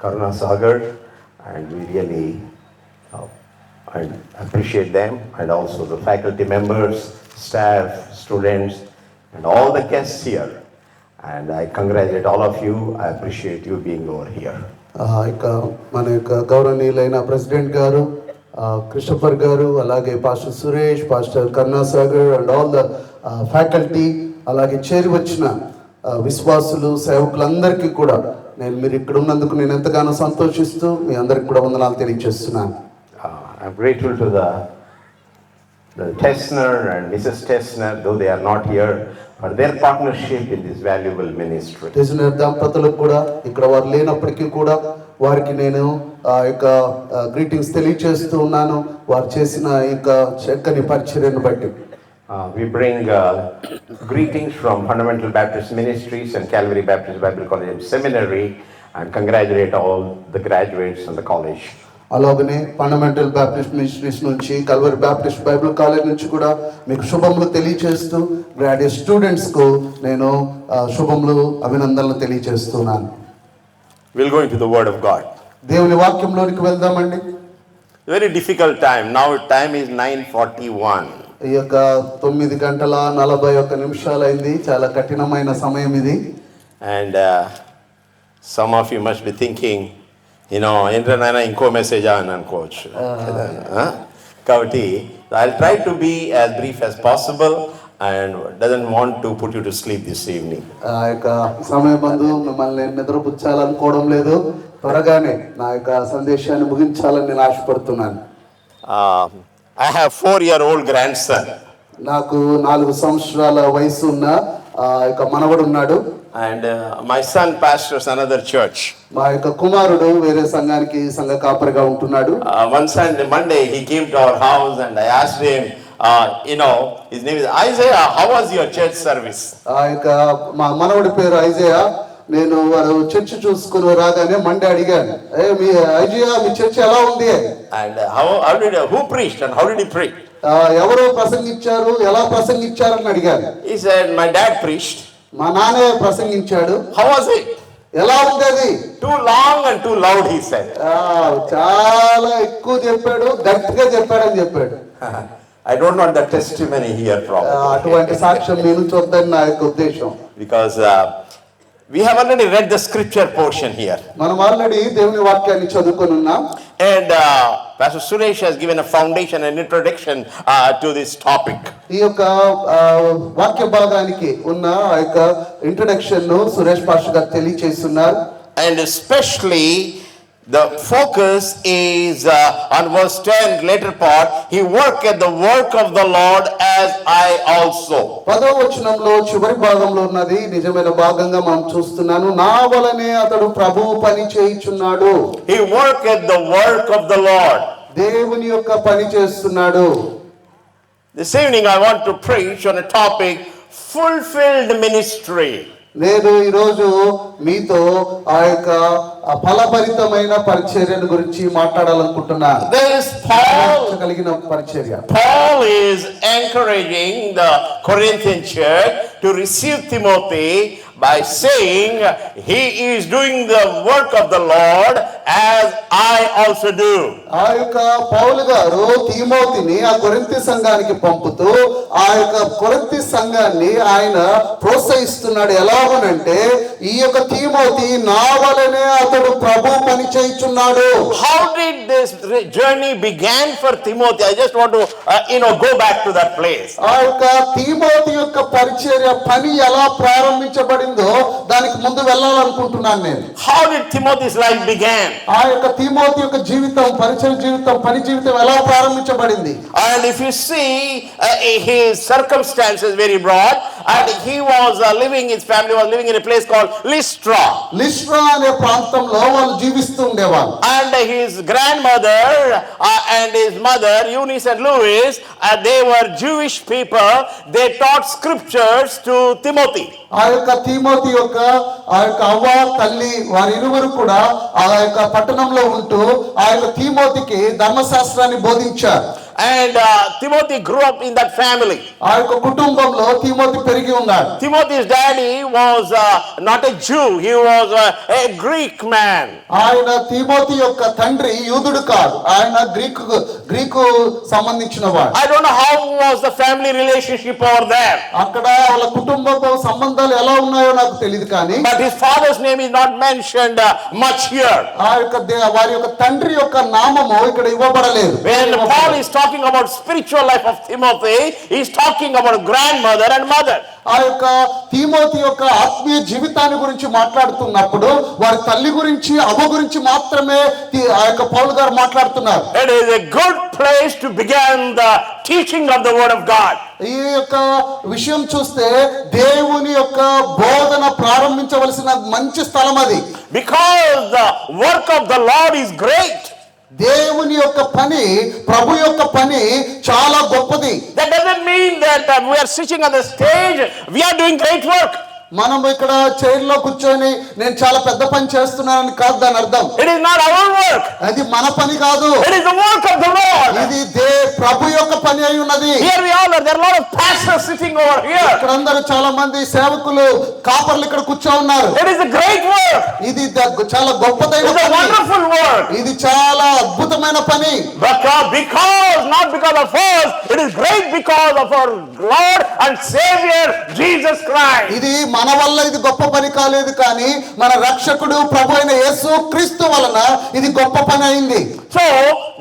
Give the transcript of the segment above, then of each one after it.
Karuna Sagar, and we really and appreciate them, and also the faculty members, staff, students, and all the guests here. And I congratulate all of you. I appreciate you being over here. ఇక మన యొక్క గౌరవనీయులైన president గారు Christopher గారు, అలాగే pastor Suresh, pastor Karunasagar and all the faculty, అలాగే చేరి వచ్చిన విశ్వాసులు, సేవకులందరికీ కూడా మీరు ఇక్కడ ఉన్నందుకు నేను ఎంతగానో సంతోషిస్తూ మీ అందరికి కూడా వందనాలు తెలియజేస్తున్నాను. I'm grateful to the Tessner and Mrs. Tessner, though they are not here, for their partnership in this valuable ministry. టెస్నర్ దంపతులకు కూడా ఇక్కడ వారు లేనప్పటికీ కూడా వారికి నేను ఆ యొక్క గ్రీటింగ్స్ తెలియజేస్తూ ఉన్నాను, వారు చేసిన యొక్క చక్కని పరిచర్యను బట్టి. We bring greetings from Fundamental Baptist Ministries and Calvary Baptist Bible College and Seminary, and congratulate all the graduates in the college. అలాగనే ఫండమెంటల్ బ్యాప్టిస్ట్ మినిస్ట్రీస్ నుంచి, కల్వరీ బ్యాప్టిస్ట్ బైబిల్ కాలేజ్ నుంచి కూడా మీకు శుభములు తెలియజేస్తూ గ్రాడ్యుయేట్ స్టూడెంట్స్కు నేను శుభములు, అభినందనలు తెలియజేస్తున్నాను. We'll go into the Word of God. దేవుని వాక్యంలోనికి వెళ్దామండి. Very difficult time. Now time is 9:41. ఈ యొక్క 9:41 అయింది. చాలా కఠినమైన సమయం ఇది. And some of you must be thinking, ఏంటనైనా ఇంకో మెసేజ్ అని అనుకోవచ్చు. కాబట్టి I'll try to be as brief as possible and doesn't want to put you to sleep this evening. ఆ యొక్క సమయం బంధు మిమ్మల్ని నిద్రపుచ్చాలనుకోవడం లేదు, త్వరగానే నా యొక్క సందేశాన్ని ముగించాలని నేను ఆశపడుతున్నాను. I have 4-year-old grandson. నాకు 4 సంవత్సరాల వయసు ఉన్న యొక్క మనవడు ఉన్నాడు. And my son pastors another church. మా యొక్క కుమారుడు వేరే సంఘానికి సంఘ కాపరిగా ఉంటున్నాడు. One Sunday, Monday, he came to our house and I asked him, his name is Isaiah, how was your church service? ఆ యొక్క మా మనవడి పేరు ఐజయా. నేను వారు చర్చ్ చూసుకుని రాగానే మండే అడిగాను, మీ ఐజయా మీ చర్చ్ ఎలా ఉంది? And who preached and how did he preach? ఎవరు ప్రసంగించారు, ఎలా ప్రసంగించారని అడిగాను. He said, my dad preached. మా నాన్నే ప్రసంగించాడు. How was it? ఎలా ఉంది అది? Too long and too loud, he said. చాలా ఎక్కువ చెప్పాడు, గట్టిగా చెప్పాడని చెప్పాడు. I don't want the testimony here from. అటువంటి సాక్ష్యం నేను చూద్దని నా యొక్క ఉద్దేశం. Because we have already read the scripture portion here. మనం ఆల్రెడీ దేవుని వాక్యాన్ని చదువుకొని ఉన్నాం. And Pastor Suresh has given a foundation and introduction to this topic. ఈ యొక్క వాక్య భాగానికి ఉన్న ఆ యొక్క ఇంట్రడక్షన్ ను సురేష్ పాస్టర్ గారు తెలియజేస్తున్నారు. And especially the focus is on verse 10 later part, he worketh the work of the Lord as I also. 10వ వచనంలో చివరి భాగంలో ఉన్నది నిజమైన భాగంగా మనం చూస్తున్నాను. నా వలనే అతడు ప్రభువు పని చేయుచున్నాడు. He worketh the work of the Lord. దేవుని యొక్క పని చేస్తున్నాడు. This evening I want to preach on a topic, fulfilled ministry. నేను ఈరోజు మీతో ఆ యొక్క ఫలభరితమైన పరిచర్యను గురించి మాట్లాడాలనుకుంటున్నాను. కలిగిన పరిచర్య. Paul is encouraging the Corinthian church to receive Timothy by saying he is doing the work of the Lord as I also do. ఆ యొక్క పౌలు గారు తిమోతిని ఆ కొరింథీ సంఘానికి పంపుతూ ఆ యొక్క కొరింథీ సంఘాన్ని ఆయన ప్రోత్సహిస్తున్నాడు. ఎలాగనంటే ఈ యొక్క తిమోతి నా వలనే అతడు ప్రభు పని చేయుచున్నాడు. How did this journey began for Timothy? I just want to go back to that place. ఆ యొక్క తిమోతి యొక్క పరిచర్య పని ఎలా ప్రారంభించబడిందో దానికి ముందు వెళ్ళాలనుకుంటున్నాను నేను. How did Timothy's life began? ఆ యొక్క తిమోతి యొక్క జీవితం, పరిచర్య జీవితం, పని జీవితం ఎలా ప్రారంభించబడింది? And if you see his circumstances very broad, and he was his family was living in a place called Lystra. లిస్ట్రా అనే ప్రాంతంలో వాళ్ళు జీవిస్తూ ఉండేవాళ్ళు. And his grandmother and his mother Eunice and Louis, they were Jewish people. They taught scriptures to Timothy. ఆ యొక్క Timothy యొక్క ఆ యొక్క అవ్వ తల్లి వారిరువురు కూడా ఆ యొక్క పట్టణంలో ఉంటూ ఆ యొక్క తిమోతికి ధర్మశాస్త్రాన్ని బోధించారు. And Timothy grew up in that family. ఆ యొక్క కుటుంబంలో తిమోతి పెరిగి ఉన్నాడు. Timothy's daddy was not a Jew, he was a Greek man. ఆయన తిమోతి యొక్క తండ్రి యూదుడు కాదు, ఆయన గ్రీకు సంబంధించిన వాడు. I don't know how was the family relationship over there. అక్కడ వాళ్ళ కుటుంబ సంబంధాలు ఎలా ఉన్నాయో నాకు తెలియదు కానీ, But his father's name is not mentioned much here. ఆ యొక్క వారి యొక్క తండ్రి యొక్క నామము ఇక్కడ ఇవ్వబడలేదు. When Paul is talking about spiritual life of Timothy, he is talking about grandmother and mother. ఆ యొక్క తిమోతి యొక్క ఆత్మీయ జీవితాన్ని గురించి మాట్లాడుతున్నప్పుడు వారి తల్లి గురించి అవ్వ గురించి మాత్రమే ఆ యొక్క పౌలు గారు మాట్లాడుతున్నారు. It is a good place to begin the teaching of the word of God. ఈ యొక్క విషయం చూస్తే దేవుని యొక్క బోధన ప్రారంభించవలసిన మంచి స్థలం అది. Because the work of the Lord is great. దేవుని యొక్క పని, ప్రభు యొక్క పని చాలా గొప్పది. That doesn't mean that we are sitting on the stage, we are doing great work. మనం ఇక్కడ చైర్ లో కూర్చొని నేను చాలా పెద్ద పని చేస్తున్నానని కాదు దాని అర్థం. It is not our work. అది మన పని కాదు. It is the work of the Lord. ఇది ప్రభు యొక్క పని అయి ఉన్నది. Here we all are. There are a lot of pastors sitting over here. ఇక్కడ అందరూ చాలా మంది సేవకులు, కాపర్లు ఇక్కడ కూర్చో ఉన్నారు. It is a great work. ఇది చాలా గొప్పదైన It is a పని. wonderful work. ఇది చాలా అద్భుతమైన పని. Not because of us, it is great because of our Lord and Savior Jesus Christ. ఇది మన వల్ల ఇది గొప్ప పని కాలేదు కానీ మన రక్షకుడు ప్రభు అయిన యేసు క్రీస్తు వలన ఇది గొప్ప పని అయింది. So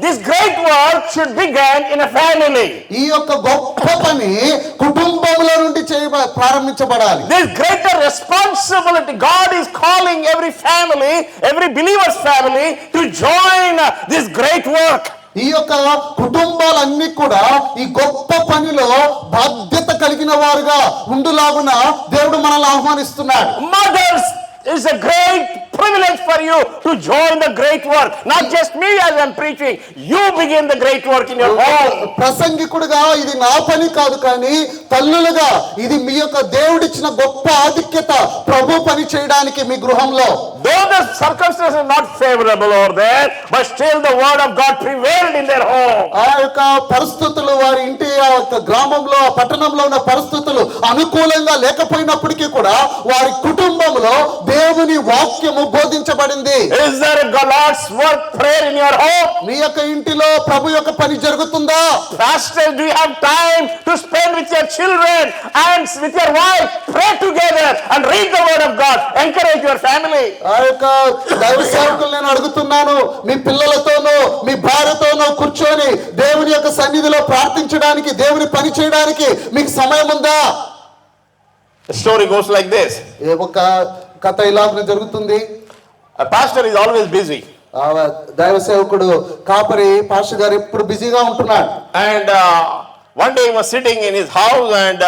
this great work should begin in a family. ఈ యొక్క గొప్ప పని కుటుంబంలో నుండి ప్రారంభించబడాలి. This greater responsibility, God is calling every family, every believer's family to join this great work. ఈ యొక్క కుటుంబాలన్నీ కూడా ఈ గొప్ప పనిలో బాధ్యత కలిగిన వారుగా ఉండులాగున దేవుడు మనల్ని ఆహ్వానిస్తున్నాడు. Mothers, it's a great privilege for you to join the great work. Not just me as I'm preaching, you begin the great work in your home. ప్రసంగికుడుగా ఇది నా పని కాదు కానీ తల్లులుగా ఇది మీ యొక్క దేవుడిచ్చిన గొప్ప ఆధిక్యత, ప్రభు పని చేయడానికి మీ గృహంలో. Though the circumstances are not favorable over there, but still the word of God prevailed in their home. ఆ యొక్క పరిస్థితులు వారి ఇంటి ఆ యొక్క గ్రామంలో, పట్టణంలో ఉన్న పరిస్థితులు అనుకూలంగా లేకపోయినప్పటికీ కూడా వారి కుటుంబంలో దేవుని వాక్యము బోధించబడింది. Is there a God's work prayer in your home? మీ యొక్క ఇంటిలో ప్రభు యొక్క పని జరుగుతుందా? Pastor, do you have time to spend with your children and with your wife? Pray together and read the word of God. Encourage your family. ఆ యొక్క దైవ సేవకులు నేను అడుగుతున్నాను, మీ పిల్లలతోనూ మీ భార్యతోనూ కూర్చొని దేవుని యొక్క సన్నిధిలో ప్రార్థించడానికి, దేవుని పని చేయడానికి మీకు సమయం ఉందా? The story goes like this. ఒక కథ ఇలాగ జరుగుతుంది. A pastor is always busy. దైవ సేవకుడు కాపరి పాస్టర్ గారు ఎప్పుడు బిజీగా ఉంటున్నాడు. And one day he was sitting in his house and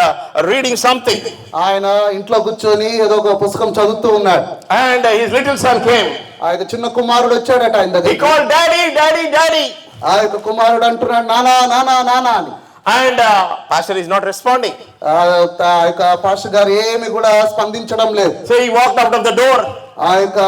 reading something. ఆయన ఇంట్లో కూర్చొని ఏదో ఒక పుస్తకం చదువుతూ ఉన్నాడు. And his little son came. ఆ యొక్క చిన్న కుమారుడు వచ్చాడట ఆయన He దగ్గరికి. called, "Daddy, daddy, daddy." ఆ యొక్క కుమారుడు అంటున్నాడు, నానా నానా నానా అని. And pastor is not responding. ఆ యొక్క పాస్టర్ గారు ఏమి కూడా స్పందించడం లేదు. So he walked out of the door ఆ యొక్క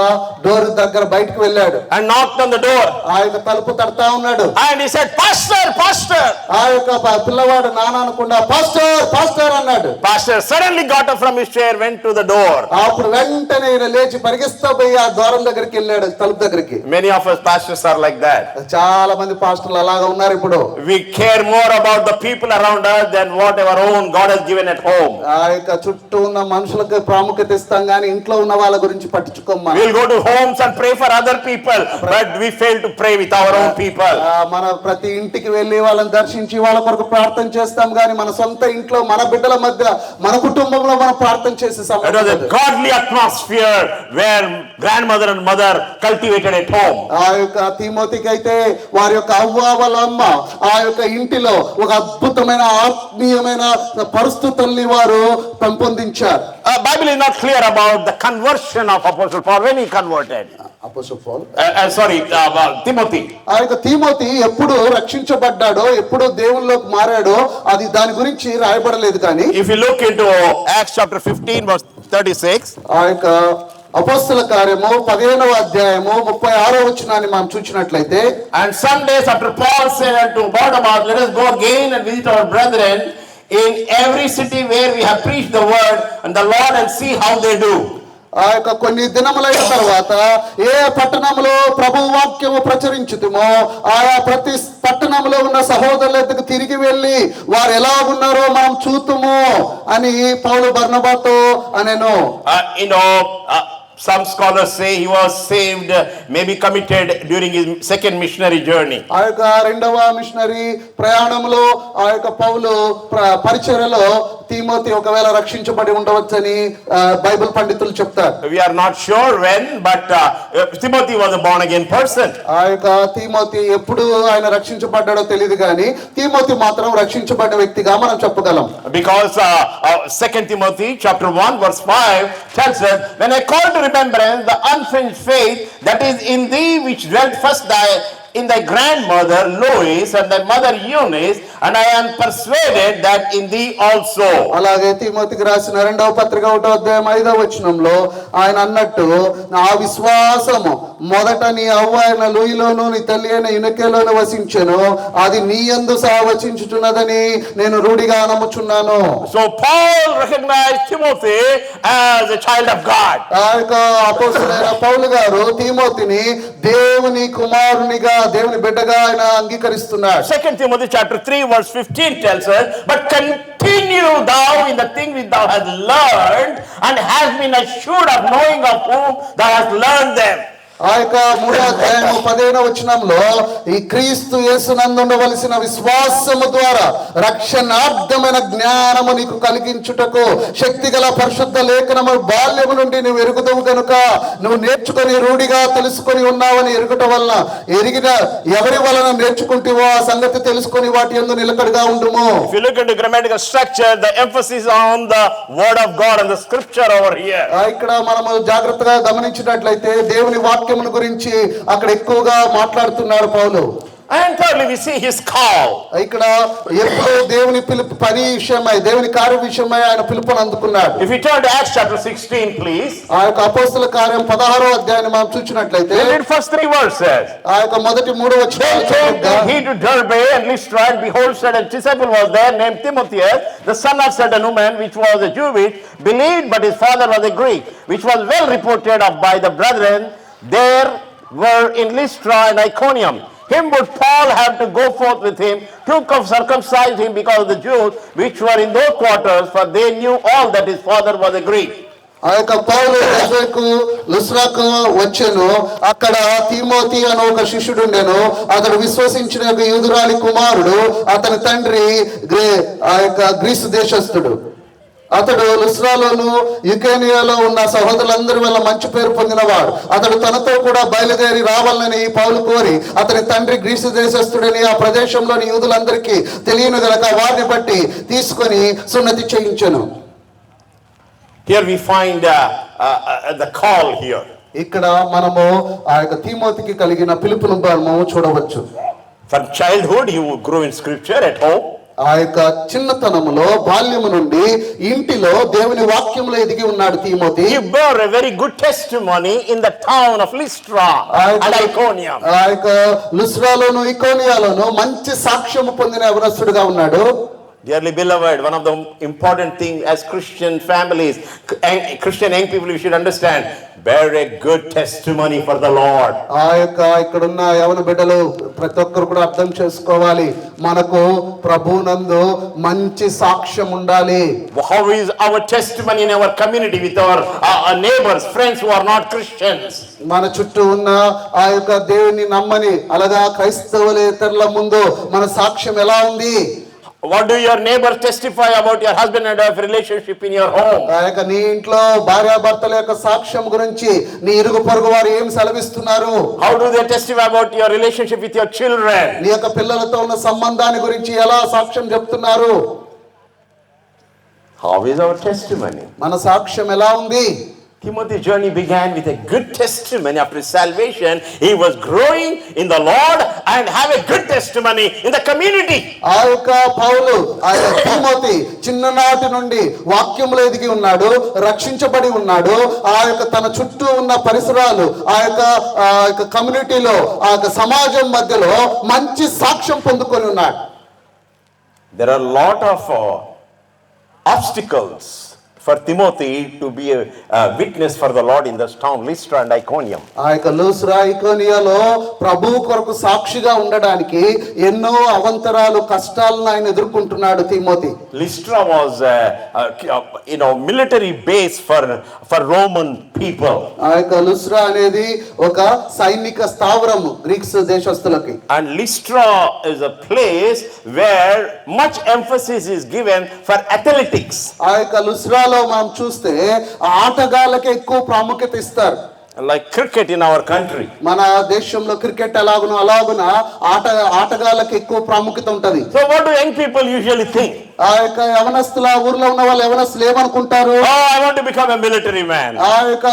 డోర్ దగ్గర బయటకు వెళ్ళాడు. and knocked on the door. ఆ యొక్క తలుపు తడతా ఉన్నాడు. And he said, "Pastor, pastor." ఆ యొక్క పిల్లవాడు నాన్న అనకుండా పాస్టర్ పాస్టర్ అన్నాడు. Pastor suddenly got up from his chair, went to the door. అప్పుడు వెంటనే ఈయన లేచి పరిగెత్తా పోయి ఆ ద్వారం దగ్గరికి వెళ్ళాడు, తలుపు దగ్గరికి. Many of us pastors are like that. చాలా మంది పాస్టర్లు అలాగా ఉన్నారు ఇప్పుడు. We care more about the people around us than what our own God has given at home. ఆ యొక్క చుట్టూ ఉన్న మనుషులకు ప్రాముఖ్యత ఇస్తాం కానీ ఇంట్లో ఉన్న వాళ్ళ గురించి పట్టించుకోం. We'll go to homes and pray for other people, but we fail to pray with our own people. మన ప్రతి ఇంటికి వెళ్ళి వాళ్ళని దర్శించి వాళ్ళ కొరకు ప్రార్థన చేస్తాం కానీ మన సొంత ఇంట్లో మన బిడ్డల మధ్య మన కుటుంబంలో మనం ప్రార్థన చేసే It was a godly atmosphere where grandmother and mother cultivated at home. ఆ యొక్క తిమోతికి అయితే వారి యొక్క అవ్వ వాళ్ళ అమ్మ ఆ యొక్క ఇంటిలో ఒక అద్భుతమైన ఆత్మీయమైన పరిస్థితుల్ని వారు పెంపొందించారు. Bible is not clear about the conversion of Apostle Paul when he converted. అపోస్తలుడు Paul Timothy. ఆ యొక్క తిమోతి ఎప్పుడు రక్షించబడ్డాడో ఎప్పుడు దేవునిలోకి మారాడో అది దాని గురించి రాయబడలేదు కానీ If you look into Acts chapter 15 verse 36, ఆ యొక్క అపోస్తల కార్యము 15వ అధ్యాయము 36వ వచనాన్ని మనం చూసినట్లయితే, And some days after Paul said unto Barnabas, let us go again and visit our brethren in every city where we have preached the word and the Lord, and see how they do. ఆ యొక్క కొన్ని దినములైన తర్వాత ఏ పట్టణంలో ప్రభు వాక్యము ప్రచురించుతుమో ఆయా ప్రతి పట్టణంలో ఉన్న సహోదరుల దగ్గరకు తిరిగి వెళ్ళి వారు ఎలా ఉన్నారో మనం చూతుము అని పౌలు బర్నబాతో అనెను. Some scholars say he was saved, maybe committed during his second missionary journey. ఆ యొక్క రెండవ మిషనరీ ప్రయాణంలో ఆ యొక్క పౌలు పరిచర్యలో తిమోతి ఒకవేళ రక్షించబడి ఉండవచ్చని బైబిల్ పండితులు చెప్తారు. We are not sure when, but Timothy was a born again person. ఆ యొక్క తిమోతి ఎప్పుడు ఆయన రక్షించబడ్డాడో తెలియదు కానీ తిమోతి మాత్రం రక్షించబడ్డ వ్యక్తిగా మనం చెప్పగలం. Because 2 Timothy chapter 1 verse 5 tells us, when I call to remembrance the unfinished faith that is in thee, which dwelt first in thy grandmother Lois and thy mother Eunice, and I am persuaded that in thee also. అలాగే తిమోతికి రాసిన రెండవ పత్రిక 1వ అధ్యాయం 5వ వచనంలో ఆయన అన్నట్టు, ఆ విశ్వాసము మొదట నీ అవ్వ అయిన లూయిలోను నీ తల్లి అయిన యునకేలోను వసించెను, అది నీ యందు సహా వసించుచున్నదని నేను రూఢిగా నమ్ముచున్నాను. So Paul recognized Timothy as a child of God. ఆ యొక్క అపోస్తలుడైన పౌలు గారు తిమోతిని దేవుని కుమారునిగా దేవుని బిడ్డగా ఆయన అంగీకరిస్తున్నాడు. 2 Timothy chapter 3 verse 15 tells us, but continue thou in the thing which thou hast learned and hast been assured of knowing of whom thou hast learned them. ఆ యొక్క 3వ అధ్యాయము 15వ వచనంలో ఈ క్రీస్తు యేసునందు ఉండవలసిన విశ్వాసము ద్వారా రక్షణార్థమైన జ్ఞానము నీకు కలిగించుటకు శక్తిగల పరిశుద్ధ లేఖనము బాల్యము నుండి నువ్వు ఎరుగుదవు కనుక నువ్వు నేర్చుకొని రూఢిగా తెలుసుకొని ఉన్నావని ఎరుగుట వలన ఎరిగిన ఎవరి వలన నేర్చుకుంటేవో ఆ సంగతి తెలుసుకొని వాటి యందు నిలకడగా ఉండుము. If you look into grammatical structure, the emphasis on the word of God and the scripture over here. ఇక్కడ మనము జాగ్రత్తగా గమనించినట్లయితే దేవుని వాక్యమును గురించి అక్కడ ఎక్కువగా మాట్లాడుతున్నాడు పౌలు. And thirdly, we see his call. ఇక్కడ ఎప్పుడు దేవుని పిలుపు పని విషయమై దేవుని కార్య విషయమై ఆయన పిలుపుని అందుకున్నాడు. If you turn to Acts chapter 16 please. ఆ యొక్క అపోస్తల కార్యం 16వ అధ్యాయాన్ని మనం చూసినట్లయితే read first 3 verses. ఆ యొక్క మొదటి 3 వచనాలు, he to Derbe and Lystra, and behold, certain disciple was there named Timotheus, the son of certain woman, which was a Jewish, believed, but his father was a Greek, which was well reported of by the brethren there were in Lystra and Iconium. Him would Paul have to go forth with him to circumcise him because of the Jews which were in those quarters, for they knew all that his father was a Greek. ఆ యొక్క పౌలు ఎఫెకు లుస్రాకు వచ్చెను. అక్కడ Timothy అనే ఒక శిష్యుడు ఉండెను. అతడు విశ్వసించిన ఒక యూదురాలి కుమారుడు. అతని తండ్రి ఆ యొక్క గ్రీసు దేశస్థుడు. అతడు లుస్రాలోను యుకేనియాలో ఉన్న సహోదరులందరి వల్ల మంచి పేరు పొందినవాడు. అతడు తనతో కూడా బయలుదేరి రావాలని పౌలు కోరి అతని తండ్రి గ్రీసు దేశస్థుడని ఆ ప్రదేశంలోని యూదులందరికీ తెలియను గనక వారిని బట్టి తీసుకొని సున్నతి చేయించెను. Here we find the call here. ఇక్కడ మనము ఆ యొక్క తిమోతికి కలిగిన పిలుపును మనము చూడవచ్చు. From childhood he grew in scripture at home. ఆ యొక్క చిన్నతనములో బాల్యము నుండి ఇంటిలో దేవుని వాక్యములో ఎదిగి ఉన్నాడు Timothy. He bore a very good testimony in the town of Lystra and Iconium. ఆ యొక్క లుస్రాలోను ఇకోనియాలోను మంచి సాక్ష్యము పొందిన యవనస్తుడిగా ఉన్నాడు. Dearly beloved, one of the important things as Christian families, Christian young people, you should understand, bear a good testimony for the Lord. ఆ యొక్క ఇక్కడున్న యవన బిడ్డలు ప్రతి ఒక్కరు కూడా అర్థం చేసుకోవాలి, మనకు ప్రభువునందు మంచి సాక్ష్యం ఉండాలి. How is our testimony in our community with our neighbors, friends who are not Christians? మన చుట్టూ ఉన్న ఆ యొక్క దేవుని నమ్మని అలాగా క్రైస్తవులేతరుల ముందు మన సాక్ష్యం ఎలా ఉంది? What do your neighbors testify about your husband and wife relationship in your home? ఆ యొక్క నీ ఇంట్లో భార్యాభర్తల యొక్క సాక్ష్యం గురించి నీ ఇరుగు పొరుగు వారు ఏం సెలవిస్తున్నారు? How do they testify about your relationship with your children? నీ యొక్క పిల్లలతో ఉన్న సంబంధాన్ని గురించి ఎలా సాక్ష్యం చెప్తున్నారు? How is our testimony? మన సాక్ష్యం ఎలా ఉంది? Timothy's journey began with a good testimony after his salvation. He was growing in the Lord and have a good testimony in the community. ఆ యొక్క పౌలు ఆ యొక్క తిమోతి చిన్ననాటి నుండి వాక్యములో ఎదిగి ఉన్నాడు, రక్షించబడి ఉన్నాడు. ఆ యొక్క తన చుట్టూ ఉన్న పరిసరాలు, ఆ యొక్క కమ్యూనిటీలో, ఆ యొక్క సమాజం మధ్యలో మంచి సాక్ష్యం పొందుకొని ఉన్నాడు. There are a lot of obstacles for Timothy to be a witness for the Lord in this town, Lystra and Iconium. ఆ యొక్క లూస్రా ఇకోనియాలో ప్రభువు కొరకు సాక్షిగా ఉండడానికి ఎన్నో అవంతరాలు, కష్టాలను ఆయన ఎదుర్కొంటున్నాడు Timothy. Lystra was military base for Roman people. ఆ యొక్క లూస్రా అనేది ఒక సైనిక స్థావరము Greeks దేశస్తులకి. And Lystra is a place where much emphasis is given for athletics. ఆ యొక్క లూస్రాలో మనం చూస్తే ఆటగాళ్ళకి ఎక్కువ ప్రాముఖ్యత ఇస్తారు. Like cricket in our country. మన దేశంలో క్రికెట్ అలాగున ఆటగాళ్ళకి ఎక్కువ ప్రాముఖ్యత ఉంటది. So what do young people usually think? ఆ యొక్క యవనస్తుల ఊర్లో ఉన్న వాళ్ళు యవనస్తులు ఏమనుకుంటారు? Oh, I want to become a military man. ఆ యొక్క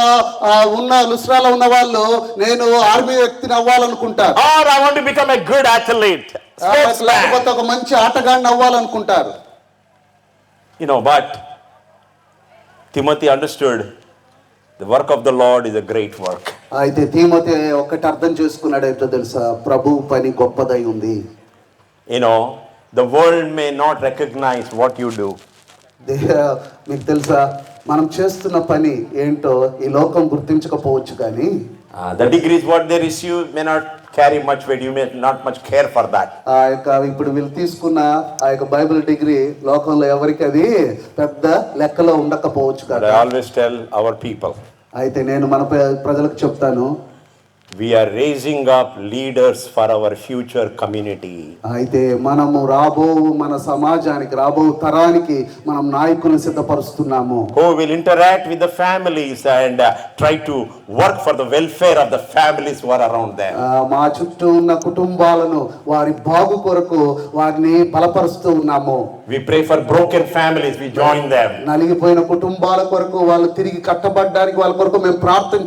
ఉన్న లుస్రాలో ఉన్న వాళ్ళు నేను ఆర్మీ వ్యక్తిని అవ్వాలనుకుంటారు. Or I want to become a good athlete. లేకపోతే ఒక మంచి ఆటగాడిని అవ్వాలనుకుంటారు. But Timothy understood the work of the Lord is a great work. అయితే తిమోతి ఒకటి అర్థం చేసుకున్నాడు ఏంటో తెలుసా? ప్రభు పని గొప్పదై ఉంది. The world may not recognize what you do. మీకు తెలుసా మనం చేస్తున్న పని ఏంటో ఈ లోకం గుర్తించకపోవచ్చు, కానీ the degrees what they receive may not carry much weight. You may not much care for that. ఆ యొక్క ఇప్పుడు వీళ్ళు తీసుకున్న ఆ యొక్క బైబిల్ డిగ్రీ లోకంలో ఎవరికి అది పెద్ద లెక్కలో ఉండకపోవచ్చు కదా. I always tell our people. అయితే నేను మన ప్రజలకు చెప్తాను, we are raising up leaders for our future community. అయితే మనము మన సమాజానికి రాబో తరానికి మనం నాయకులను సిద్ధపరుస్తున్నాము. Who will interact with the families and try to work for the welfare of the families who are around them. మా చుట్టూ ఉన్న కుటుంబాలను వారి బాగు కొరకు వారిని బలపరుస్తూ ఉన్నాము. We pray for broken families, we join them. నలిగిపోయిన కుటుంబాల కొరకు వాళ్ళు తిరిగి కట్టబడడానికి వాళ్ళ కొరకు మేము ప్రార్థన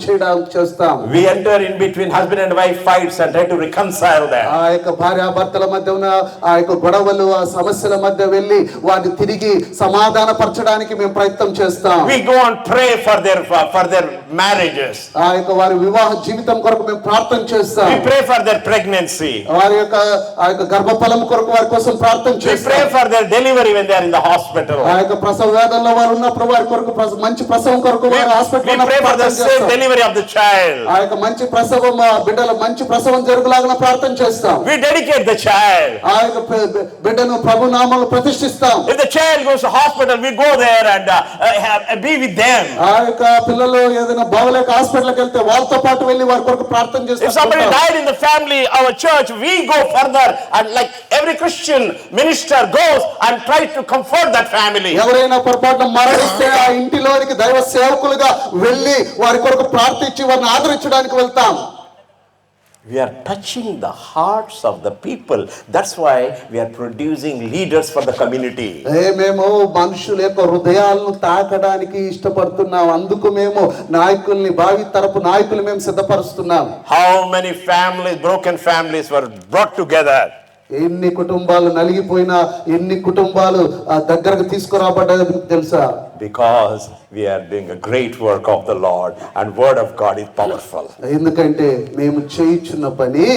చేస్తాం. We enter in between husband and wife fights and try to reconcile them. ఆ యొక్క భార్యాభర్తల మధ్య ఉన్న ఆ యొక్క గొడవలు, ఆ సమస్యల మధ్య వెళ్ళి వారిని తిరిగి సమాధానపరచడానికి మేము ప్రయత్నం చేస్తాం. We go and pray for their marriages. ఆ యొక్క వారి వివాహ జీవితం కొరకు మేము ప్రార్థన చేస్తాం. We pray for their pregnancy. వారి యొక్క ఆ యొక్క గర్భఫలం కొరకు వారి కోసం ప్రార్థన చేస్తాం. We pray for their delivery when they are in the hospital. ఆ యొక్క ప్రసవ వేదనలో వారు ఉన్నప్పుడు వారి కొరకు మంచి ప్రసవం కొరకు వారి హాస్పిటల్లో we pray for the safe delivery of the child. ఆ యొక్క మంచి ప్రసవం బిడ్డల మంచి ప్రసవం జరుగులాగా ప్రార్థన చేస్తాం. We dedicate the child. ఆ యొక్క బిడ్డను ప్రభు నామములో ప్రతిష్ఠిస్తాం. If the child goes to hospital, we go there and be with them. ఆ యొక్క పిల్లలు ఏదైనా బాగలేక హాస్పిటల్కి వెళ్తే వాళ్ళతో పాటు వెళ్ళి వారి కొరకు ప్రార్థన చేస్తాం. If somebody died in the family, our church, we go further and like every Christian minister goes and try to comfort that family. ఎవరైనా పొరపాటున మరణిస్తే ఆ ఇంటిలోనికి దైవ సేవకులుగా వెళ్ళి వారి కొరకు ప్రార్థించి వారిని ఆదరించడానికి వెళ్తాం. We are touching the hearts of the people. That's why we are producing leaders for the community. మేము మనుషుల యొక్క హృదయాలను తాకడానికి ఇష్టపడుతున్నాం. అందుకు మేము నాయకుల్ని భావి తరపు నాయకులు మేము సిద్ధపరుస్తున్నాం. How many families, broken families were brought together? ఎన్ని కుటుంబాలు నలిగిపోయినా ఎన్ని కుటుంబాలు దగ్గరకు తీసుకురాబడ్డాయో తెలుసా? Because we are doing a great work of the Lord and word of God is powerful. ఎందుకంటే మేము చేయుచున్న పని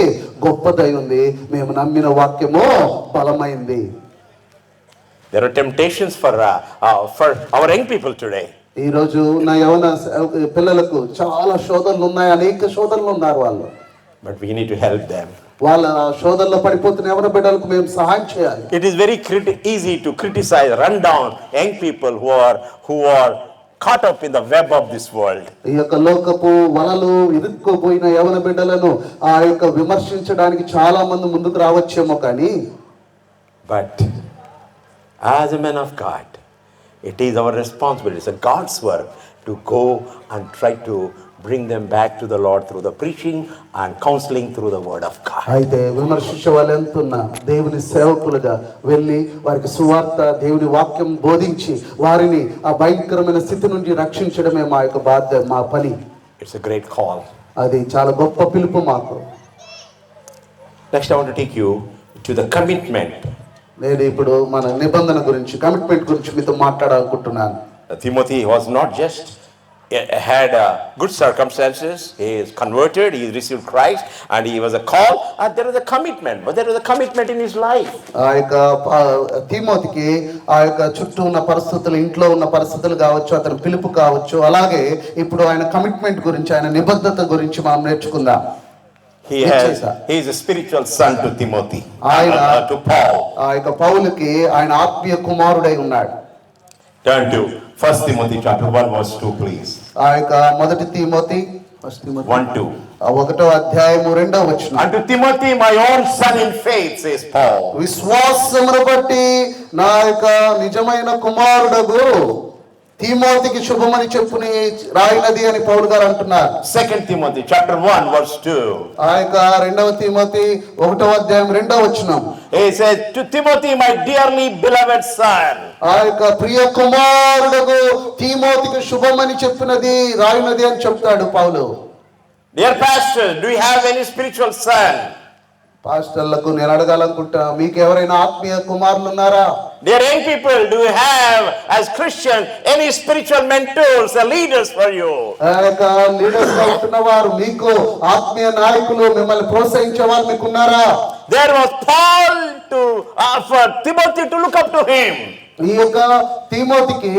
గొప్పదై ఉంది, మేము నమ్మిన వాక్యము బలమైంది. There are temptations for our young people today. ఈ రోజు నా యవన పిల్లలకు చాలా శోధనలు ఉన్నాయి, అనేక శోధనలు ఉన్నారు వాళ్ళు. But we need to help them. వాళ్ళ శోధనలో పడిపోతున్న యవన బిడ్డలకు మేము సహాయం చేయాలి. It is very easy to criticize, run down young people who are caught up in the web of this world. ఈ యొక్క లోకపు వలలు ఇరుక్కుపోయిన యవన బిడ్డలను ఆ యొక్క విమర్శించడానికి చాలా మంది ముందుకు రావచ్చేమో, కానీ but as a man of God, it is our responsibility, it's a God's work to go and try to bring them back to the Lord through the preaching and counseling through the word of God. అయితే విమర్శించే వాళ్ళు ఎంతున్నా దేవుని సేవకులుగా వెళ్ళి వారికి సువార్త దేవుని వాక్యం బోధించి వారిని ఆ భయంకరమైన స్థితి నుండి రక్షించడమే మా యొక్క బాధ్యత, మా పని. It's a great call. అది చాలా గొప్ప పిలుపు మాకు. Next I want to take you to the commitment. నేను ఇప్పుడు మన నిబంధన గురించి, కమిట్మెంట్ గురించి మీతో మాట్లాడాలనుకుంటున్నాను. Timothy was not just had good circumstances. He is converted, he received Christ, and he was a call, and there was a commitment. But there was a commitment in his life. ఆ యొక్క తిమోతికి ఆ యొక్క చుట్టూ ఉన్న పరిస్థితులు, ఇంట్లో ఉన్న పరిస్థితులు కావచ్చు, అతని పిలుపు కావచ్చు, అలాగే ఇప్పుడు ఆయన కమిట్మెంట్ గురించి, ఆయన నిబద్ధత గురించి మనం నేర్చుకుందాం. He is a spiritual son to Timothy, to Paul. ఆ యొక్క పౌలుకి ఆయన ఆత్మీయ కుమారుడై ఉన్నాడు. Turn to 1 Timothy chapter 1 verse 2 please. ఆ యొక్క మొదటి తిమోతి 1:2. 1వ అధ్యాయము 2వ వచనం. Unto Timothy my own son in faith, says Paul. విశ్వాసమును బట్టి నా యొక్క నిజమైన కుమారుడగు తిమోతికి శుభమని చెప్పుని రాయినది అని పౌలు గారు అంటున్నారు. 2 Timothy chapter 1 verse 2. ఆ యొక్క 2వ తిమోతి 1వ అధ్యాయం 2వ వచనం. He says to Timothy my dearly beloved son. ఆ యొక్క ప్రియ కుమారుడగు తిమోతికి శుభమని చెప్పినది రాయినది అని చెప్తాడు పౌలు. Dear pastor, do you have any spiritual son? పాస్టర్లకు నేను అడగాలనుకుంటా, మీకు ఎవరైనా ఆత్మీయ కుమారులు ఉన్నారా? Dear young people, do you have as Christians any spiritual mentors or leaders for you? ఆ యొక్క లీడర్స్ గా ఉంటున్న వారు, మీకు ఆత్మీయ నాయకులు, మిమ్మల్ని ప్రోత్సహించే వారు మీకు ఉన్నారా? There was Paul for Timothy to look up to him. ఈ యొక్క తిమోతికి